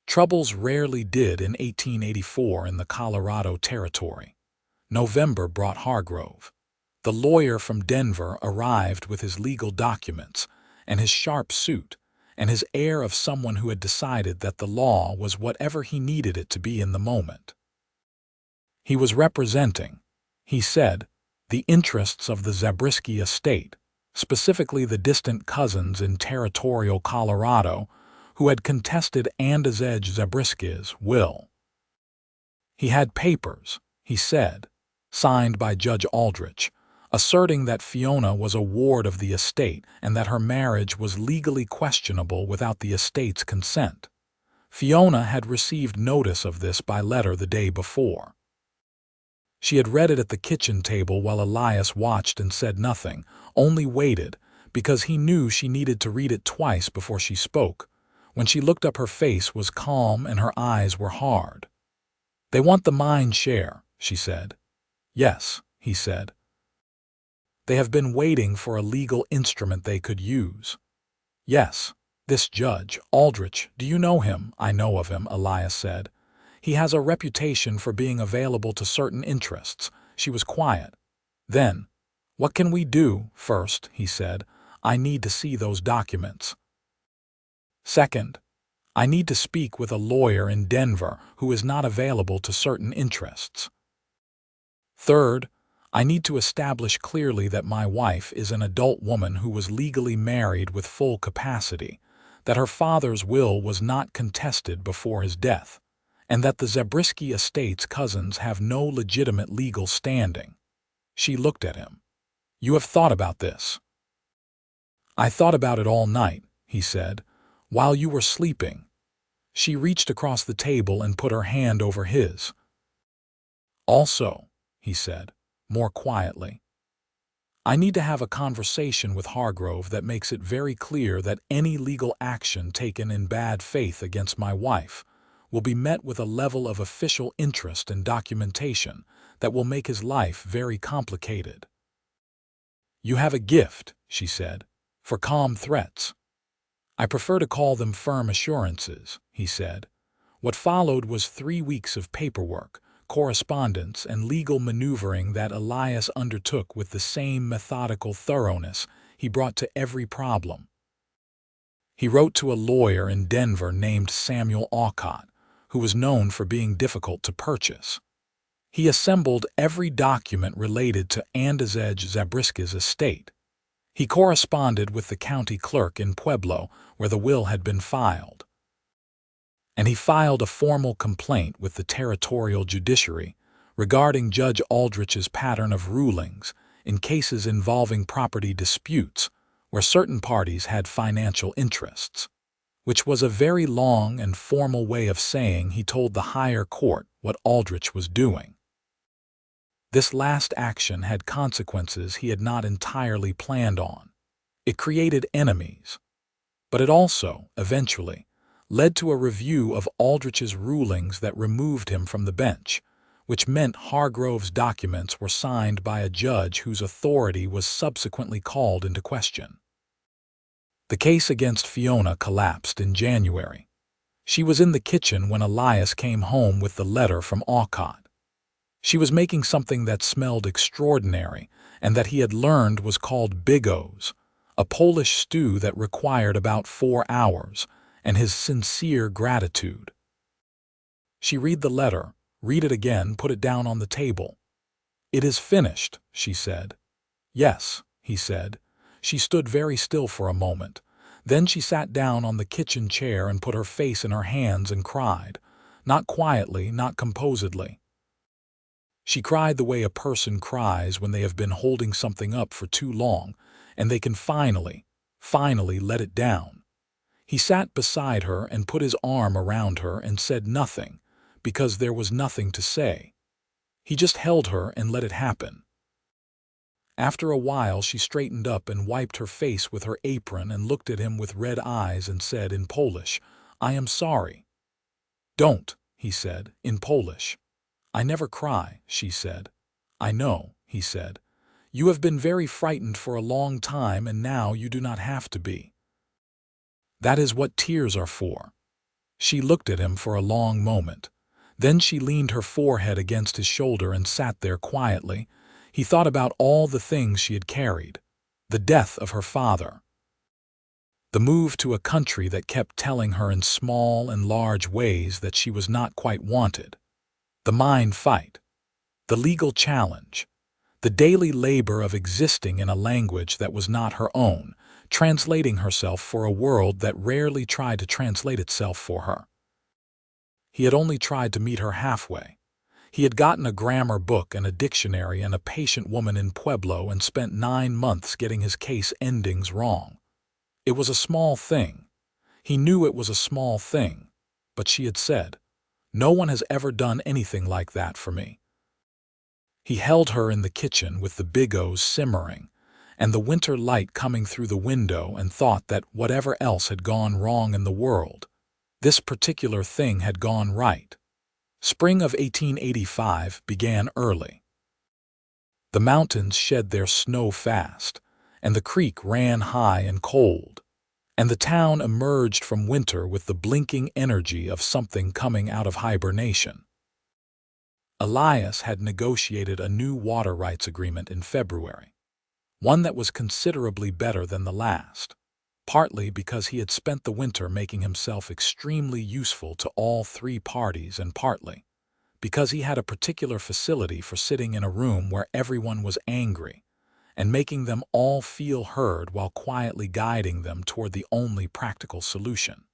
S1: Troubles rarely did in 1884 in the Colorado Territory. November brought Hargrove. The lawyer from Denver arrived with his legal documents and his sharp suit and his air of someone who had decided that the law was whatever he needed it to be in the moment. He was representing, he said, the interests of the Zabriskie estate, specifically the distant cousins in territorial Colorado who had contested Andrzej Zabriskie's will. He had papers, he said, signed by Judge Aldrich, asserting that Fiona was a ward of the estate and that her marriage was legally questionable without the estate's consent. Fiona had received notice of this by letter the day before. She had read it at the kitchen table while Elias watched and said nothing, only waited, because he knew she needed to read it twice before she spoke. When she looked up, her face was calm and her eyes were hard. "They want the mine share," she said. "Yes," he said. "They have been waiting for a legal instrument they could use." "Yes. This Judge Aldrich, do you know him?" "I know of him," Elias said. "He has a reputation for being available to certain interests." She was quiet. Then, "What can we do?" "First," he said, "I need to see those documents. Second, I need to speak with a lawyer in Denver who is not available to certain interests. Third, I need to establish clearly that my wife is an adult woman who was legally married with full capacity, that her father's will was not contested before his death, and that the Zabriskie estate's cousins have no legitimate legal standing." She looked at him. "You have thought about this?" "I thought about it all night," he said, "while you were sleeping." She reached across the table and put her hand over his. "Also," he said, more quietly, "I need to have a conversation with Hargrove that makes it very clear that any legal action taken in bad faith against my wife will be met with a level of official interest and documentation that will make his life very complicated." "You have a gift," she said, "for calm threats." "I prefer to call them firm assurances," he said. What followed was 3 weeks of paperwork, correspondence, and legal maneuvering that Elias undertook with the same methodical thoroughness he brought to every problem. He wrote to a lawyer in Denver named Samuel Alcott, who was known for being difficult to purchase. He assembled every document related to Andrzej Zabriskie's estate. He corresponded with the county clerk in Pueblo, where the will had been filed. And he filed a formal complaint with the territorial judiciary regarding Judge Aldrich's pattern of rulings in cases involving property disputes where certain parties had financial interests. which was a very long and formal way of saying he told the higher court what Aldrich was doing. This last action had consequences he had not entirely planned on. It created enemies, but it also, eventually, led to a review of Aldrich's rulings that removed him from the bench, which meant Hargrove's documents were signed by a judge whose authority was subsequently called into question. The case against Fiona collapsed in January. She was in the kitchen when Elias came home with the letter from Alcott. She was making something that smelled extraordinary and that he had learned was called bigos, a Polish stew that required about 4 hours, and his sincere gratitude. She read the letter, read it again, put it down on the table. "It is finished," she said. "Yes," he said. She stood very still for a moment. Then she sat down on the kitchen chair and put her face in her hands and cried, not quietly, not composedly. She cried the way a person cries when they have been holding something up for too long, and they can finally let it down. He sat beside her and put his arm around her and said nothing, because there was nothing to say. He just held her and let it happen. After a while she straightened up and wiped her face with her apron and looked at him with red eyes and said in Polish, "I am sorry." "Don't," he said, in Polish. "I never cry," she said. "I know," he said. "You have been very frightened for a long time and now you do not have to be. That is what tears are for." She looked at him for a long moment. Then she leaned her forehead against his shoulder and sat there quietly. He thought about all the things she had carried. The death of her father. The move to a country that kept telling her in small and large ways that she was not quite wanted. The mind fight. The legal challenge. The daily labor of existing in a language that was not her own, translating herself for a world that rarely tried to translate itself for her. He had only tried to meet her halfway. He had gotten a grammar book and a dictionary and a patient woman in Pueblo and spent 9 months getting his case endings wrong. It was a small thing. He knew it was a small thing, but she had said, "No one has ever done anything like that for me." He held her in the kitchen with the bigos simmering and the winter light coming through the window and thought that whatever else had gone wrong in the world, this particular thing had gone right. Spring of 1885 began early. The mountains shed their snow fast, and the creek ran high and cold, and the town emerged from winter with the blinking energy of something coming out of hibernation. Elias had negotiated a new water rights agreement in February, one that was considerably better than the last, partly because he had spent the winter making himself extremely useful to all 3 parties and partly because he had a particular facility for sitting in a room where everyone was angry and making them all feel heard while quietly guiding them toward the only practical solution.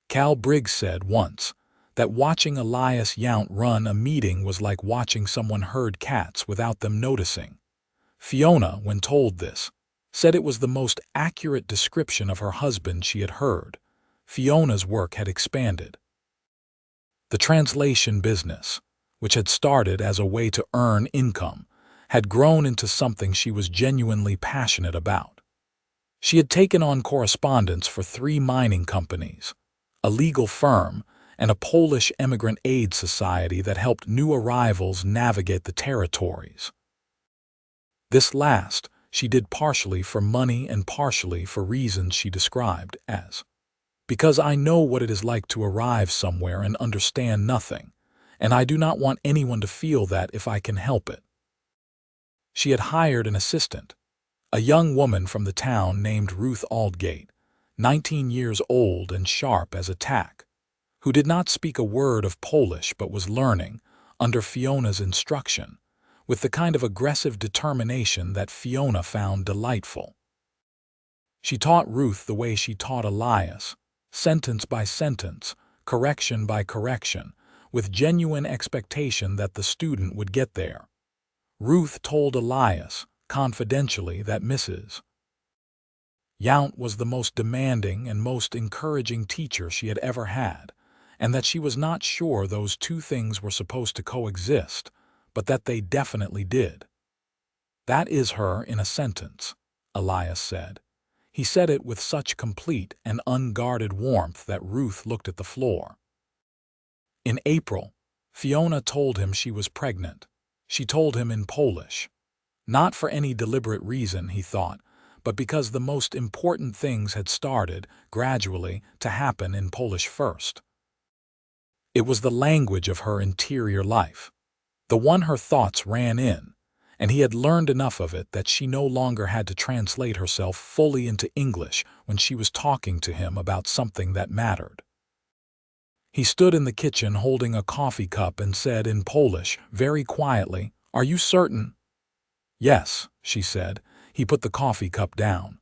S1: Cal Briggs said once that watching Elias Yount run a meeting was like watching someone herd cats without them noticing. Fiona, when told this, said it was the most accurate description of her husband she had heard. Fiona's work had expanded. The translation business, which had started as a way to earn income, had grown into something she was genuinely passionate about. She had taken on correspondence for 3 mining companies, a legal firm, and a Polish immigrant aid society that helped new arrivals navigate the territories. This last she did partially for money and partially for reasons she described as, "Because I know what it is like to arrive somewhere and understand nothing, and I do not want anyone to feel that if I can help it." She had hired an assistant, a young woman from the town named Ruth Aldgate, 19 years old and sharp as a tack, who did not speak a word of Polish but was learning, under Fiona's instruction, with the kind of aggressive determination that Fiona found delightful. She taught Ruth the way she taught Elias, sentence by sentence, correction by correction, with genuine expectation that the student would get there. Ruth told Elias, confidentially, that Mrs. Yount was the most demanding and most encouraging teacher she had ever had, and that she was not sure those two things were supposed to coexist, but that they definitely did. "That is her in a sentence," Elias said. He said it with such complete and unguarded warmth that Ruth looked at the floor. In April, Fiona told him she was pregnant. She told him in Polish. Not for any deliberate reason, he thought, but because the most important things had started, gradually, to happen in Polish first. It was the language of her interior life, the one her thoughts ran in, and he had learned enough of it that she no longer had to translate herself fully into English when she was talking to him about something that mattered. He stood in the kitchen holding a coffee cup and said in Polish, very quietly, "Are you certain?" "Yes," she said. He put the coffee cup down.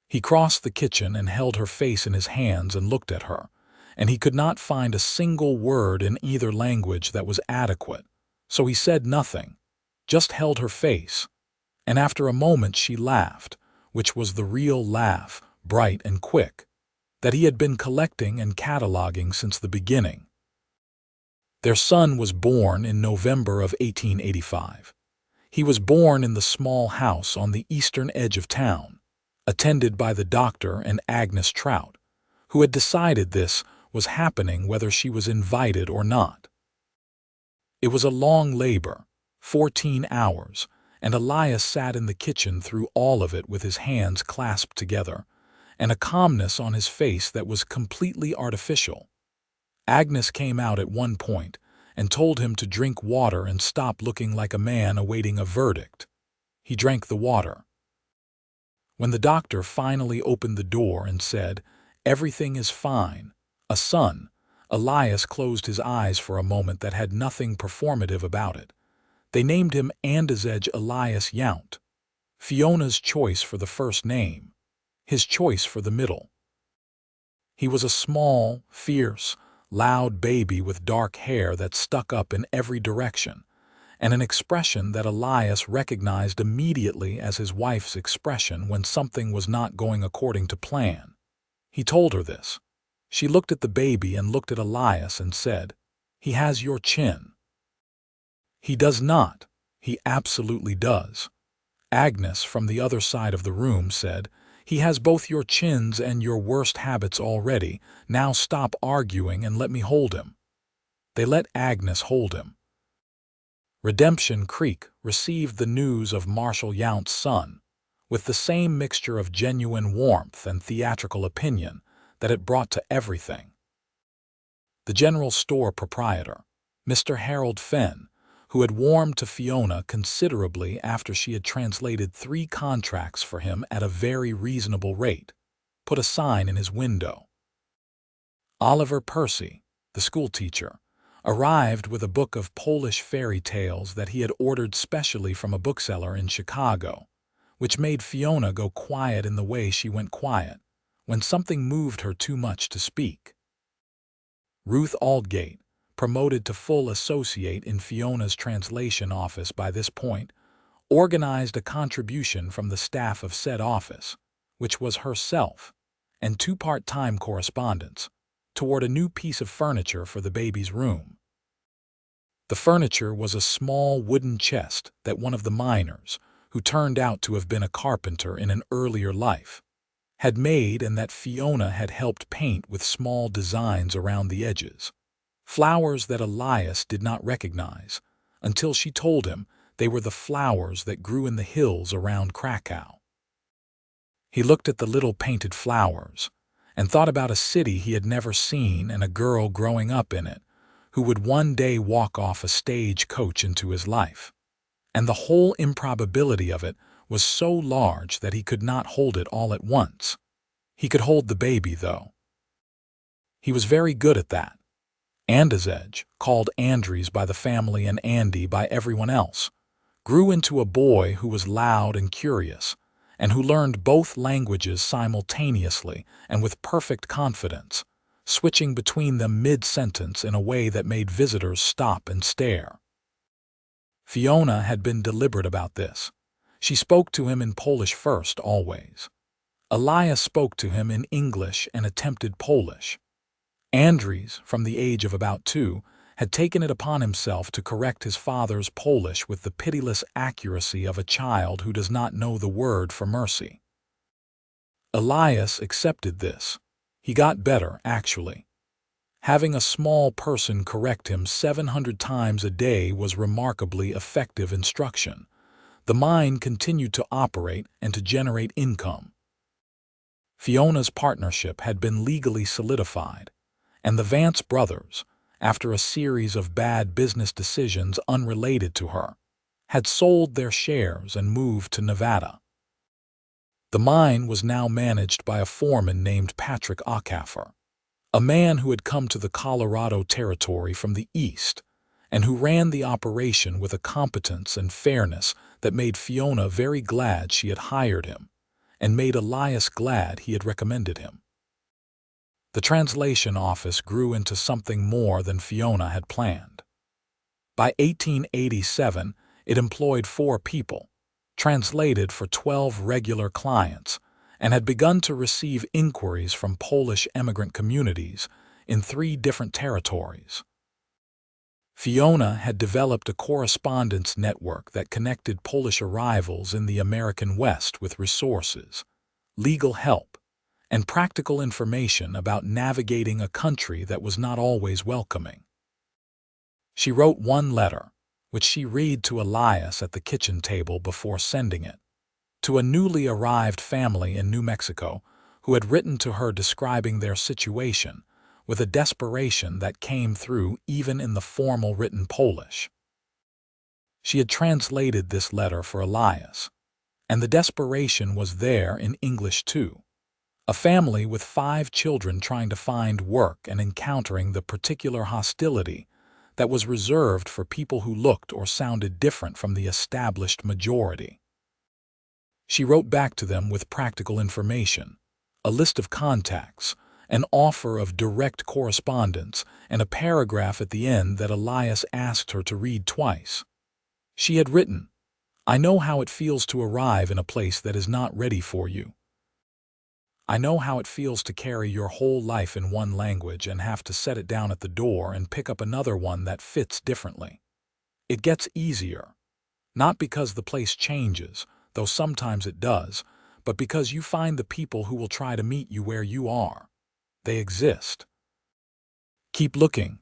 S1: He crossed the kitchen and held her face in his hands and looked at her, and he could not find a single word in either language that was adequate, so he said nothing, just held her face, and after a moment she laughed, which was the real laugh, bright and quick, that he had been collecting and cataloging since the beginning. Their son was born in November of 1885. He was born in the small house on the eastern edge of town, attended by the doctor and Agnes Trout, who had decided this was happening whether she was invited or not. It was a long labor, 14 hours, and Elias sat in the kitchen through all of it with his hands clasped together, and a calmness on his face that was completely artificial. Agnes came out at one point and told him to drink water and stop looking like a man awaiting a verdict. He drank the water. When the doctor finally opened the door and said, "Everything is fine, a son," Elias closed his eyes for a moment that had nothing performative about it. They named him Andrzej Elias Yount, Fiona's choice for the first name, his choice for the middle. He was a small, fierce, loud baby with dark hair that stuck up in every direction, and an expression that Elias recognized immediately as his wife's expression when something was not going according to plan. He told her this. She looked at the baby and looked at Elias and said, "He has your chin." "He does not. He absolutely does." Agnes, from the other side of the room, said, "He has both your chins and your worst habits already. Now stop arguing and let me hold him." They let Agnes hold him. Redemption Creek received the news of Marshal Yount's son with the same mixture of genuine warmth and theatrical opinion that it brought to everything. The general store proprietor, Mr. Harold Fenn, who had warmed to Fiona considerably after she had translated 3 contracts for him at a very reasonable rate, put a sign in his window. Oliver Percy, the schoolteacher, arrived with a book of Polish fairy tales that he had ordered specially from a bookseller in Chicago, which made Fiona go quiet in the way she went quiet when something moved her too much to speak. Ruth Aldgate, promoted to full associate in Fiona's translation office by this point, organized a contribution from the staff of said office, which was herself, and 2 part-time correspondents, toward a new piece of furniture for the baby's room. The furniture was a small wooden chest that one of the miners, who turned out to have been a carpenter in an earlier life, had made and that Fiona had helped paint with small designs around the edges. Flowers that Elias did not recognize until she told him they were the flowers that grew in the hills around Krakow. He looked at the little painted flowers and thought about a city he had never seen and a girl growing up in it who would one day walk off a stage coach into his life. And the whole improbability of it was so large that he could not hold it all at once. He could hold the baby, though. He was very good at that. Andrzej, called Andries by the family and Andy by everyone else, grew into a boy who was loud and curious, and who learned both languages simultaneously and with perfect confidence, switching between them mid-sentence in a way that made visitors stop and stare. Fiona had been deliberate about this. She spoke to him in Polish first, always. Elias spoke to him in English and attempted Polish. Andries, from the age of about 2, had taken it upon himself to correct his father's Polish with the pitiless accuracy of a child who does not know the word for mercy. Elias accepted this. He got better, actually. Having a small person correct him 700 times a day was remarkably effective instruction. The mine continued to operate and to generate income. Fiona's partnership had been legally solidified, and the Vance brothers, after a series of bad business decisions unrelated to her, had sold their shares and moved to Nevada. The mine was now managed by a foreman named Patrick Acaffer, a man who had come to the Colorado Territory from the east and who ran the operation with a competence and fairness that made Fiona very glad she had hired him and made Elias glad he had recommended him. The translation office grew into something more than Fiona had planned. By 1887, it employed 4 people, translated for 12 regular clients, and had begun to receive inquiries from Polish immigrant communities in 3 different territories. Fiona had developed a correspondence network that connected Polish arrivals in the American West with resources, legal help, and practical information about navigating a country that was not always welcoming. She wrote one letter, which she read to Elias at the kitchen table before sending it, to a newly arrived family in New Mexico who had written to her describing their situation with a desperation that came through even in the formal written Polish. She had translated this letter for Elias, and the desperation was there in English too. A family with 5 children trying to find work and encountering the particular hostility that was reserved for people who looked or sounded different from the established majority. She wrote back to them with practical information, a list of contacts, an offer of direct correspondence, and a paragraph at the end that Elias asked her to read twice. She had written, "I know how it feels to arrive in a place that is not ready for you. I know how it feels to carry your whole life in one language and have to set it down at the door and pick up another one that fits differently. It gets easier, not because the place changes, though sometimes it does, but because you find the people who will try to meet you where you are. They exist. Keep looking."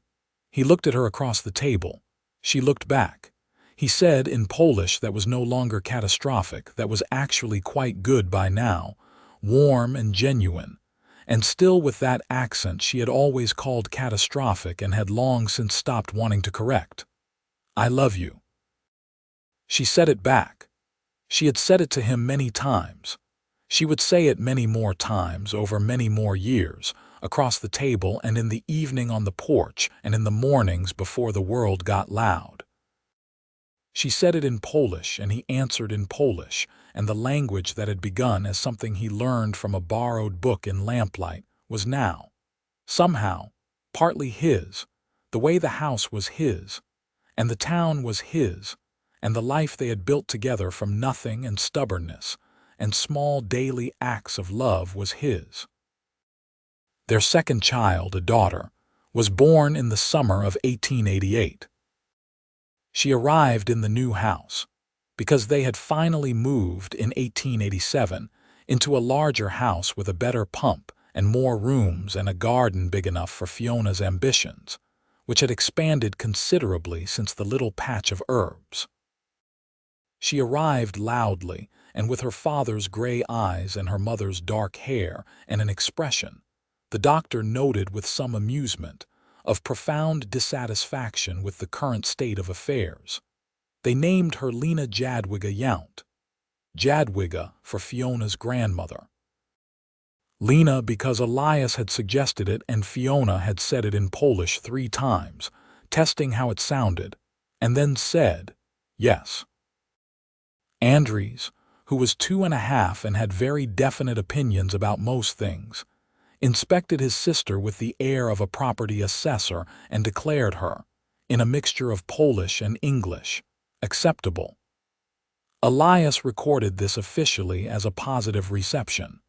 S1: He looked at her across the table. She looked back. He said in Polish that was no longer catastrophic, that was actually quite good by now, warm and genuine, and still with that accent she had always called catastrophic and had long since stopped wanting to correct. "I love you." She said it back. She had said it to him many times. She would say it many more times over many more years, across the table and in the evening on the porch and in the mornings before the world got loud. She said it in Polish and he answered in Polish, and the language that had begun as something he learned from a borrowed book in lamplight was now, somehow, partly his, the way the house was his, and the town was his, and the life they had built together from nothing and stubbornness and small daily acts of love was his. Their second child, a daughter, was born in the summer of 1888. She arrived in the new house because they had finally moved in 1887 into a larger house with a better pump and more rooms and a garden big enough for Fiona's ambitions, which had expanded considerably since the little patch of herbs. She arrived loudly and with her father's gray eyes and her mother's dark hair and an expression, the doctor noted with some amusement, of profound dissatisfaction with the current state of affairs. They named her Lena Jadwiga Yount, Jadwiga for Fiona's grandmother. Lena because Elias had suggested it and Fiona had said it in Polish 3 times, testing how it sounded, and then said, yes. Andries, who was 2.5 and had very definite opinions about most things, inspected his sister with the air of a property assessor and declared her, in a mixture of Polish and English, acceptable. Elias recorded this officially as a positive reception.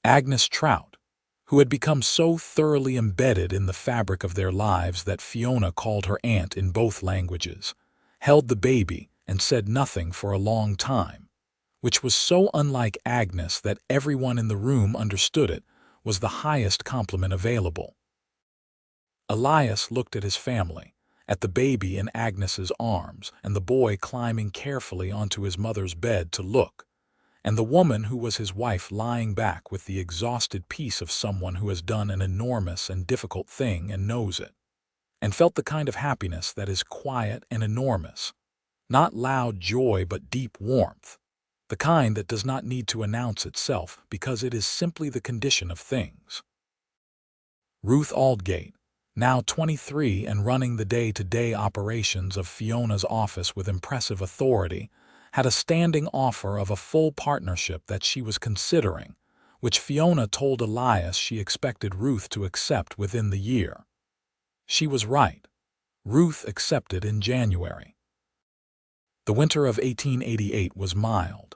S1: Agnes Trout, who had become so thoroughly embedded in the fabric of their lives that Fiona called her aunt in both languages, held the baby and said nothing for a long time, which was so unlike Agnes that everyone in the room understood it was the highest compliment available. Elias looked at his family, at the baby in Agnes's arms and the boy climbing carefully onto his mother's bed to look, and the woman who was his wife lying back with the exhausted peace of someone who has done an enormous and difficult thing and knows it, and felt the kind of happiness that is quiet and enormous, not loud joy but deep warmth, the kind that does not need to announce itself because it is simply the condition of things. Ruth Aldgate, now 23 and running the day-to-day operations of Fiona's office with impressive authority, had a standing offer of a full partnership that she was considering, which Fiona told Elias she expected Ruth to accept within the year. She was right. Ruth accepted in January. The winter of 1888 was mild.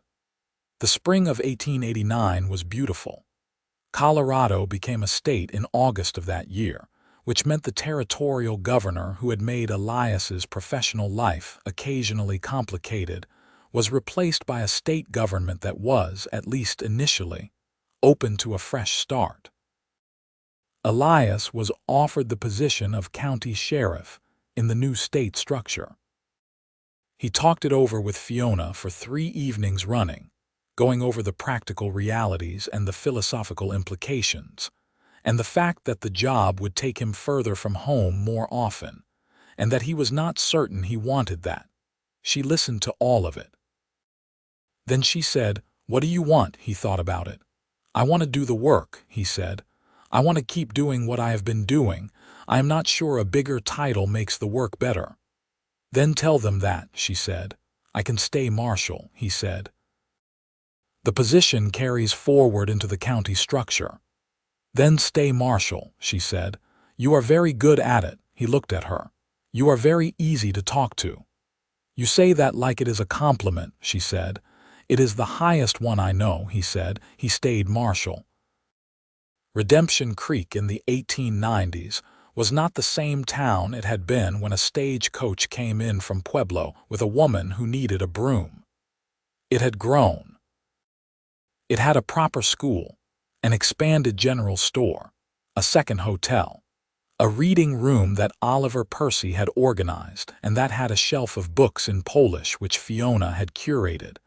S1: The spring of 1889 was beautiful. Colorado became a state in August of that year, which meant the territorial governor who had made Elias's professional life occasionally complicated was replaced by a state government that was, at least initially, open to a fresh start. Elias was offered the position of county sheriff in the new state structure. He talked it over with Fiona for 3 evenings running, going over the practical realities and the philosophical implications, and the fact that the job would take him further from home more often, and that he was not certain he wanted that. She listened to all of it. Then she said, "What do you want?" He thought about it. "I want to do the work," he said. "I want to keep doing what I have been doing. I am not sure a bigger title makes the work better." "Then tell them that," she said. "I can stay Marshal," he said. "The position carries forward into the county structure." "Then stay Marshal," she said. "You are very good at it." He looked at her. "You are very easy to talk to." "You say that like it is a compliment," she said. "It is the highest one I know," he said. He stayed Marshal. Redemption Creek in the 1890s was not the same town it had been when a stagecoach came in from Pueblo with a woman who needed a broom. It had grown. It had a proper school, an expanded general store, a second hotel, a reading room that Oliver Percy had organized and that had a shelf of books in Polish which Fiona had curated,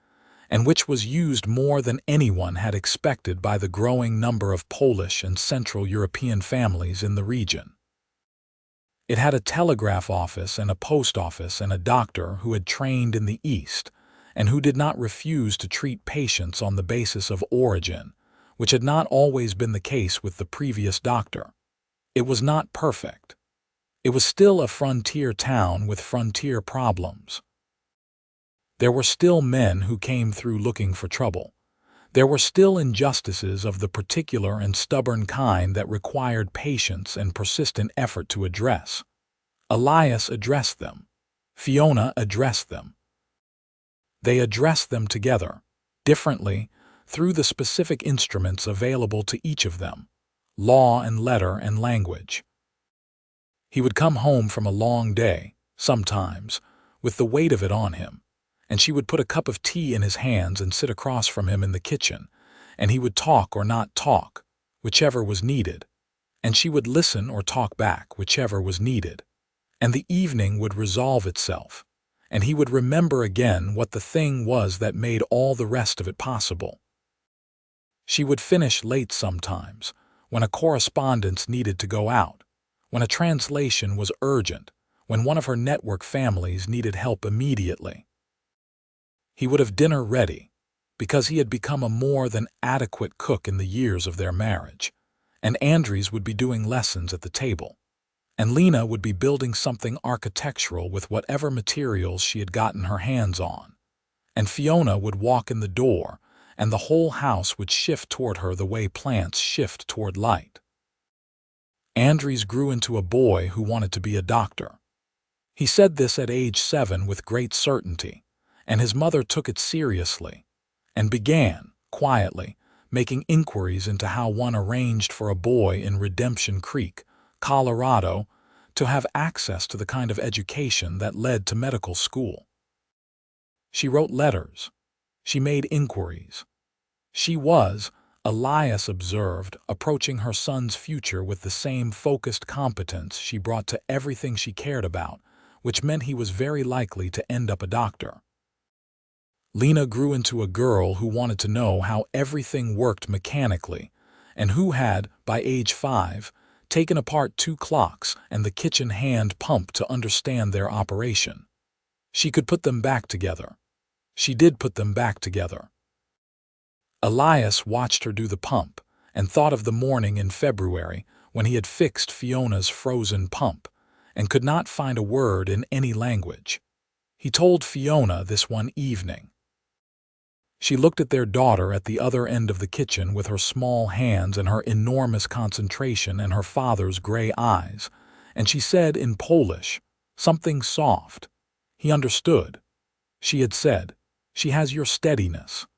S1: and which was used more than anyone had expected by the growing number of Polish and Central European families in the region. It had a telegraph office and a post office and a doctor who had trained in the East and who did not refuse to treat patients on the basis of origin, which had not always been the case with the previous doctor. It was not perfect. It was still a frontier town with frontier problems. There were still men who came through looking for trouble. There were still injustices of the particular and stubborn kind that required patience and persistent effort to address. Elias addressed them. Fiona addressed them. They addressed them together, differently, through the specific instruments available to each of them, law and letter and language. He would come home from a long day, sometimes, with the weight of it on him, and she would put a cup of tea in his hands and sit across from him in the kitchen, and he would talk or not talk, whichever was needed, and she would listen or talk back, whichever was needed, and the evening would resolve itself, and he would remember again what the thing was that made all the rest of it possible. She would finish late sometimes, when a correspondence needed to go out, when a translation was urgent, when one of her network families needed help immediately. He would have dinner ready, because he had become a more than adequate cook in the years of their marriage, and Andries would be doing lessons at the table, and Lena would be building something architectural with whatever materials she had gotten her hands on, and Fiona would walk in the door, and the whole house would shift toward her the way plants shift toward light. Andries grew into a boy who wanted to be a doctor. He said this at age 7 with great certainty, and his mother took it seriously, and began, quietly, making inquiries into how one arranged for a boy in Redemption Creek, Colorado, to have access to the kind of education that led to medical school. She wrote letters. She made inquiries. She was, Elias observed, approaching her son's future with the same focused competence she brought to everything she cared about, which meant he was very likely to end up a doctor. Lena grew into a girl who wanted to know how everything worked mechanically, and who had, by age 5, taken apart 2 clocks and the kitchen hand pump to understand their operation. She could put them back together. She did put them back together. Elias watched her do the pump and thought of the morning in February when he had fixed Fiona's frozen pump and could not find a word in any language. He told Fiona this one evening. She looked at their daughter at the other end of the kitchen with her small hands and her enormous concentration and her father's gray eyes, and she said in Polish, something soft. He understood. She had said, "She has your steadiness."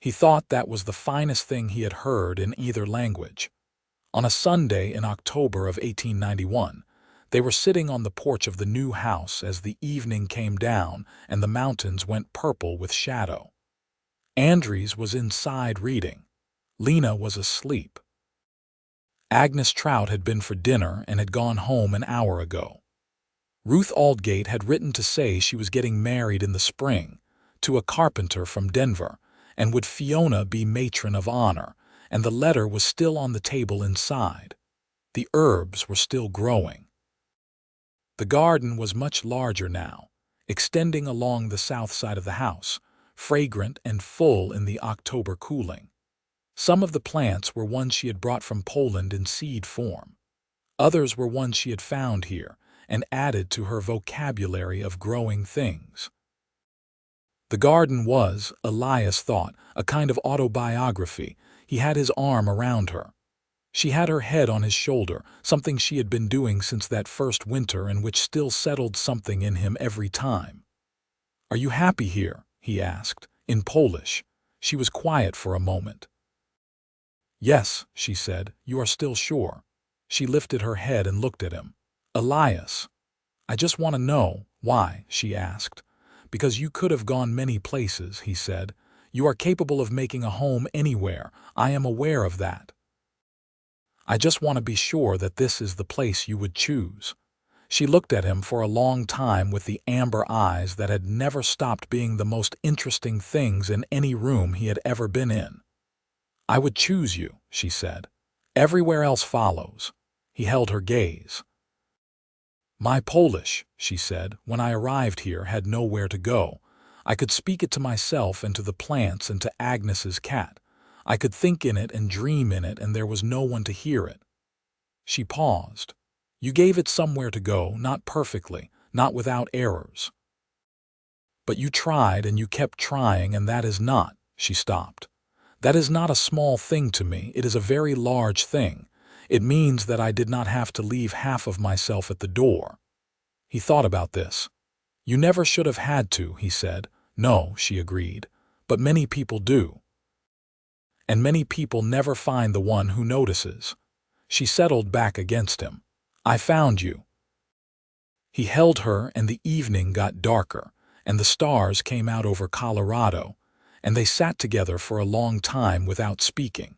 S1: He thought that was the finest thing he had heard in either language. On a Sunday in October of 1891, they were sitting on the porch of the new house as the evening came down and the mountains went purple with shadow. Andries was inside reading. Lena was asleep. Agnes Trout had been for dinner and had gone home an hour ago. Ruth Aldgate had written to say she was getting married in the spring, to a carpenter from Denver, and would Fiona be matron of honor, and the letter was still on the table inside. The herbs were still growing. The garden was much larger now, extending along the south side of the house, fragrant and full in the October cooling. Some of the plants were ones she had brought from Poland in seed form. Others were ones she had found here and added to her vocabulary of growing things. The garden was, Elias thought, a kind of autobiography. He had his arm around her. She had her head on his shoulder, something she had been doing since that first winter and which still settled something in him every time. "Are you happy here?" he asked, in Polish. She was quiet for a moment. "Yes," she said, "you are still sure." She lifted her head and looked at him. "Elias, I just want to know, why?" she asked. "Because you could have gone many places," he said. "You are capable of making a home anywhere. I am aware of that. I just want to be sure that this is the place you would choose." She looked at him for a long time with the amber eyes that had never stopped being the most interesting things in any room he had ever been in. "I would choose you," she said. "Everywhere else follows." He held her gaze. "My Polish," she said, "when I arrived here had nowhere to go. I could speak it to myself and to the plants and to Agnes's cat. I could think in it and dream in it, and there was no one to hear it." She paused. "You gave it somewhere to go, not perfectly, not without errors. But you tried and you kept trying, and that is not," she stopped. "That is not a small thing to me, it is a very large thing. It means that I did not have to leave half of myself at the door." He thought about this. "You never should have had to," he said. "No," she agreed, "but many people do. And many people never find the one who notices." She settled back against him. "I found you." He held her, and the evening got darker, and the stars came out over Colorado, and they sat together for a long time without speaking,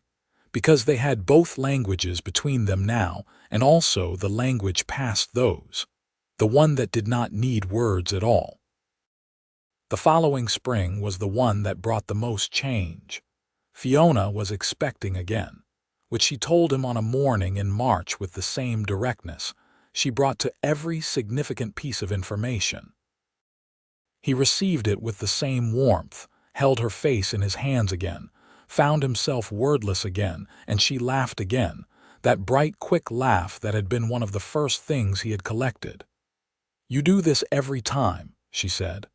S1: because they had both languages between them now, and also the language past those, the one that did not need words at all. The following spring was the one that brought the most change. Fiona was expecting again, which she told him on a morning in March with the same directness. She brought to every significant piece of information. He received it with the same warmth, held her face in his hands again, found himself wordless again, and she laughed again, that bright, quick laugh that had been one of the first things he had collected. "You do this every time," she said.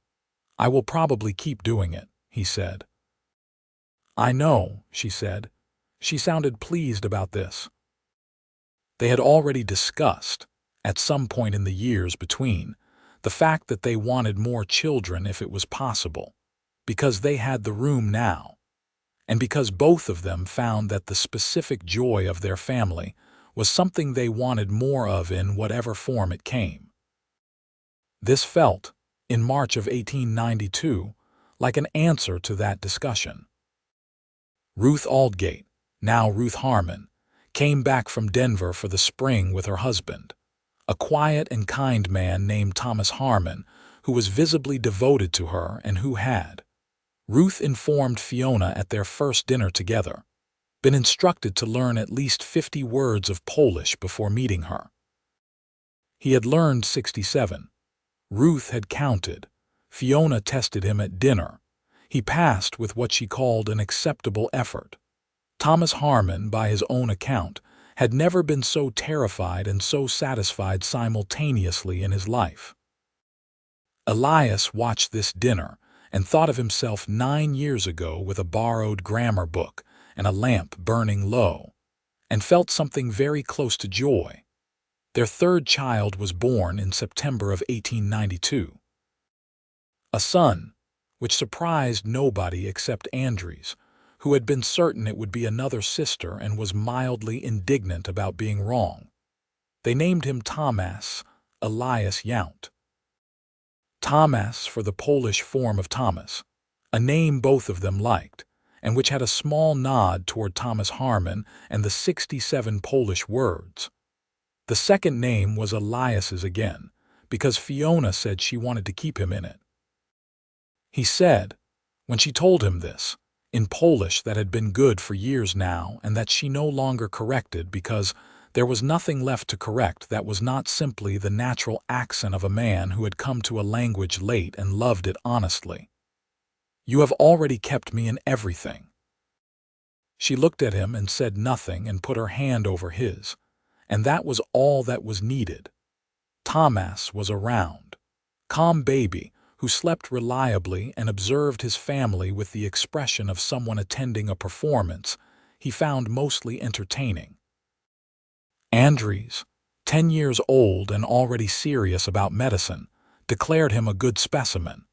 S1: "I will probably keep doing it," he said. "I know," she said. She sounded pleased about this. They had already discussed, at some point in the years between, the fact that they wanted more children if it was possible, because they had the room now. and because both of them found that the specific joy of their family was something they wanted more of in whatever form it came. This felt, in March of 1892, like an answer to that discussion. Ruth Aldgate, now Ruth Harmon, came back from Denver for the spring with her husband, a quiet and kind man named Thomas Harmon, who was visibly devoted to her and who had, Ruth informed Fiona at their first dinner together, been instructed to learn at least 50 words of Polish before meeting her. He had learned 67. Ruth had counted. Fiona tested him at dinner. He passed with what she called an acceptable effort. Thomas Harmon, by his own account, had never been so terrified and so satisfied simultaneously in his life. Elias watched this dinner and thought of himself 9 years ago with a borrowed grammar book and a lamp burning low, and felt something very close to joy. Their third child was born in September of 1892. A son, which surprised nobody except Andries, who had been certain it would be another sister and was mildly indignant about being wrong. They named him Tomas, Elias Yount. Tomas for the Polish form of Thomas, a name both of them liked, and which had a small nod toward Thomas Harmon and the 67 Polish words. The second name was Elias's again, because Fiona said she wanted to keep him in it. He said, when she told him this, in Polish that had been good for years now and that she no longer corrected because there was nothing left to correct that was not simply the natural accent of a man who had come to a language late and loved it honestly. You have already kept me in everything. She looked at him and said nothing and put her hand over his, and that was all that was needed. Tomas was a round, calm baby who slept reliably and observed his family with the expression of someone attending a performance he found mostly entertaining. Andries, 10 years old and already serious about medicine, declared him a good specimen.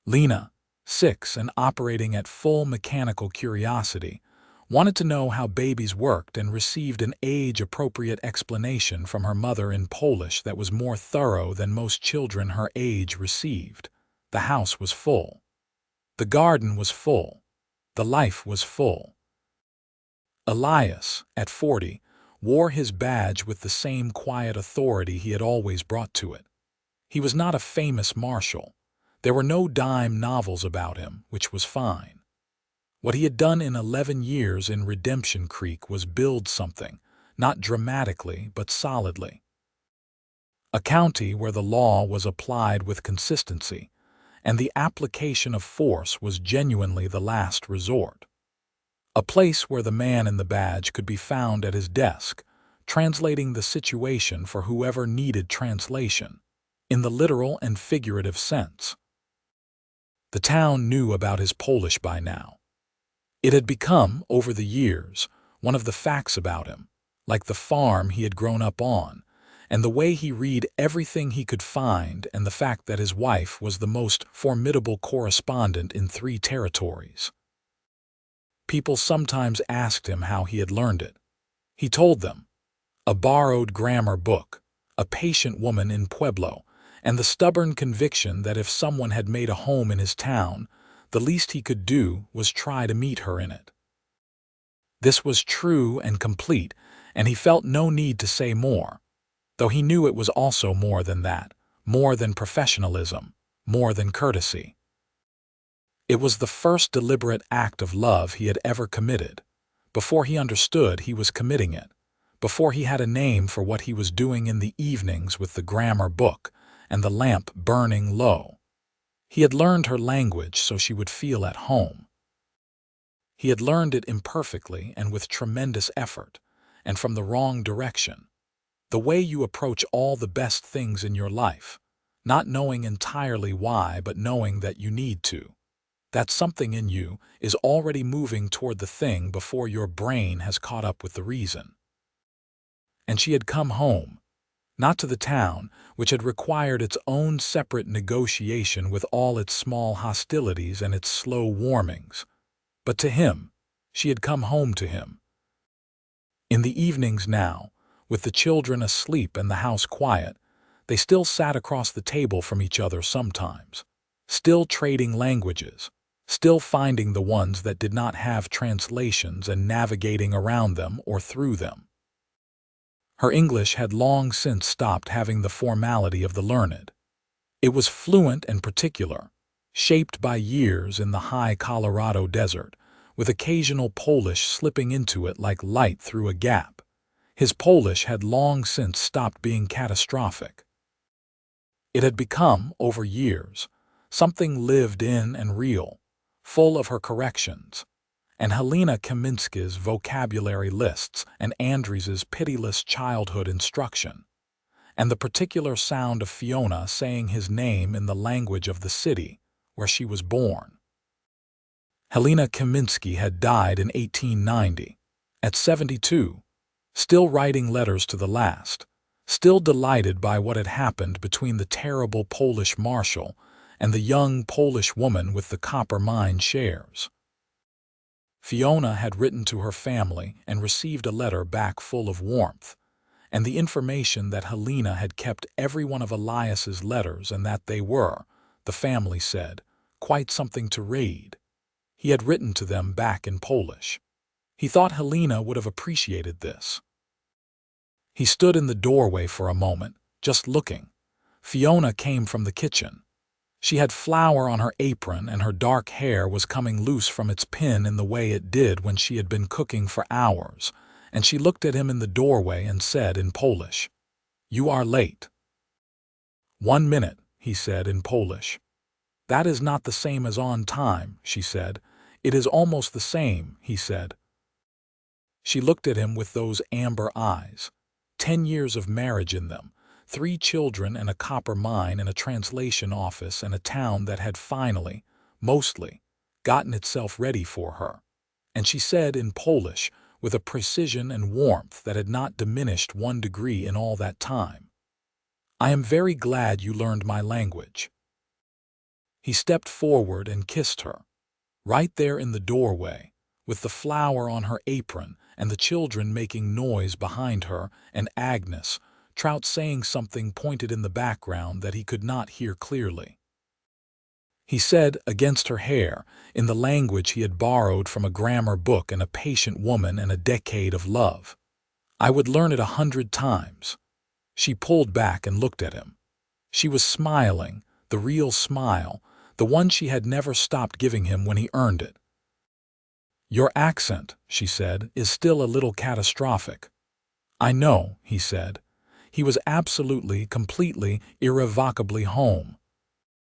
S1: Lena, 6 and operating at full mechanical curiosity, wanted to know how babies worked and received an age-appropriate explanation from her mother in Polish that was more thorough than most children her age received. The house was full. The garden was full. The life was full. Elias, at 40, wore his badge with the same quiet authority he had always brought to it. He was not a famous Marshal. There were no dime novels about him, which was fine. What he had done in 11 years in Redemption Creek was build something, not dramatically but solidly. A county where the law was applied with consistency, and the application of force was genuinely the last resort. A place where the man in the badge could be found at his desk, translating the situation for whoever needed translation, in the literal and figurative sense. The town knew about his Polish by now. It had become, over the years, one of the facts about him, like the farm he had grown up on, and the way he read everything he could find, and the fact that his wife was the most formidable correspondent in 3 territories. People sometimes asked him how he had learned it. He told them, a borrowed grammar book, a patient woman in Pueblo, and the stubborn conviction that if someone had made a home in his town, the least he could do was try to meet her in it. This was true and complete, and he felt no need to say more, though he knew it was also more than that, more than professionalism, more than courtesy. It was the first deliberate act of love he had ever committed, before he understood he was committing it, before he had a name for what he was doing in the evenings with the grammar book and the lamp burning low. He had learned her language so she would feel at home. He had learned it imperfectly and with tremendous effort, and from the wrong direction. The way you approach all the best things in your life, not knowing entirely why but knowing that you need to. That something in you is already moving toward the thing before your brain has caught up with the reason. And she had come home, not to the town, which had required its own separate negotiation with all its small hostilities and its slow warmings, But to him, she had come home to him. In the evenings now, with the children asleep and the house quiet, they still sat across the table from each other sometimes, still trading languages, still finding the ones that did not have translations and navigating around them or through them. Her English had long since stopped having the formality of the learned. It was fluent and particular, shaped by years in the high Colorado desert, with occasional Polish slipping into it like light through a gap. His Polish had long since stopped being catastrophic. It had become, over years, something lived in and real, full of her corrections, and Helena Kaminski's vocabulary lists and Andries's pitiless childhood instruction, and the particular sound of Fiona saying his name in the language of the city where she was born. Helena Kaminski had died in 1890, at 72, still writing letters to the last, still delighted by what had happened between the terrible Polish Marshal and the young Polish woman with the copper mine shares. Fiona had written to her family and received a letter back full of warmth, and the information that Helena had kept every one of Elias's letters and that they were, the family said, quite something to read. He had written to them back in Polish. He thought Helena would have appreciated this. He stood in the doorway for a moment, just looking. Fiona came from the kitchen. She had flour on her apron and her dark hair was coming loose from its pin in the way it did when she had been cooking for hours, and she looked at him in the doorway and said in Polish, "You are late." "1 minute," he said in Polish. "That is not the same as on time," she said. "It is almost the same," he said. She looked at him with those amber eyes, 10 years of marriage in them, 3 children and a copper mine and a translation office and a town that had finally, mostly, gotten itself ready for her. And she said in Polish, with a precision and warmth that had not diminished 1 degree in all that time, "I am very glad you learned my language." He stepped forward and kissed her, right there in the doorway, with the flour on her apron and the children making noise behind her and Agnes, Trout saying something pointed in the background that he could not hear clearly. He said, against her hair, in the language he had borrowed from a grammar book and a patient woman and a decade of love, "I would learn it 100 times." She pulled back and looked at him. She was smiling, the real smile, the one she had never stopped giving him when he earned it. "Your accent," she said, "is still a little catastrophic." "I know," he said. He was absolutely, completely, irrevocably home.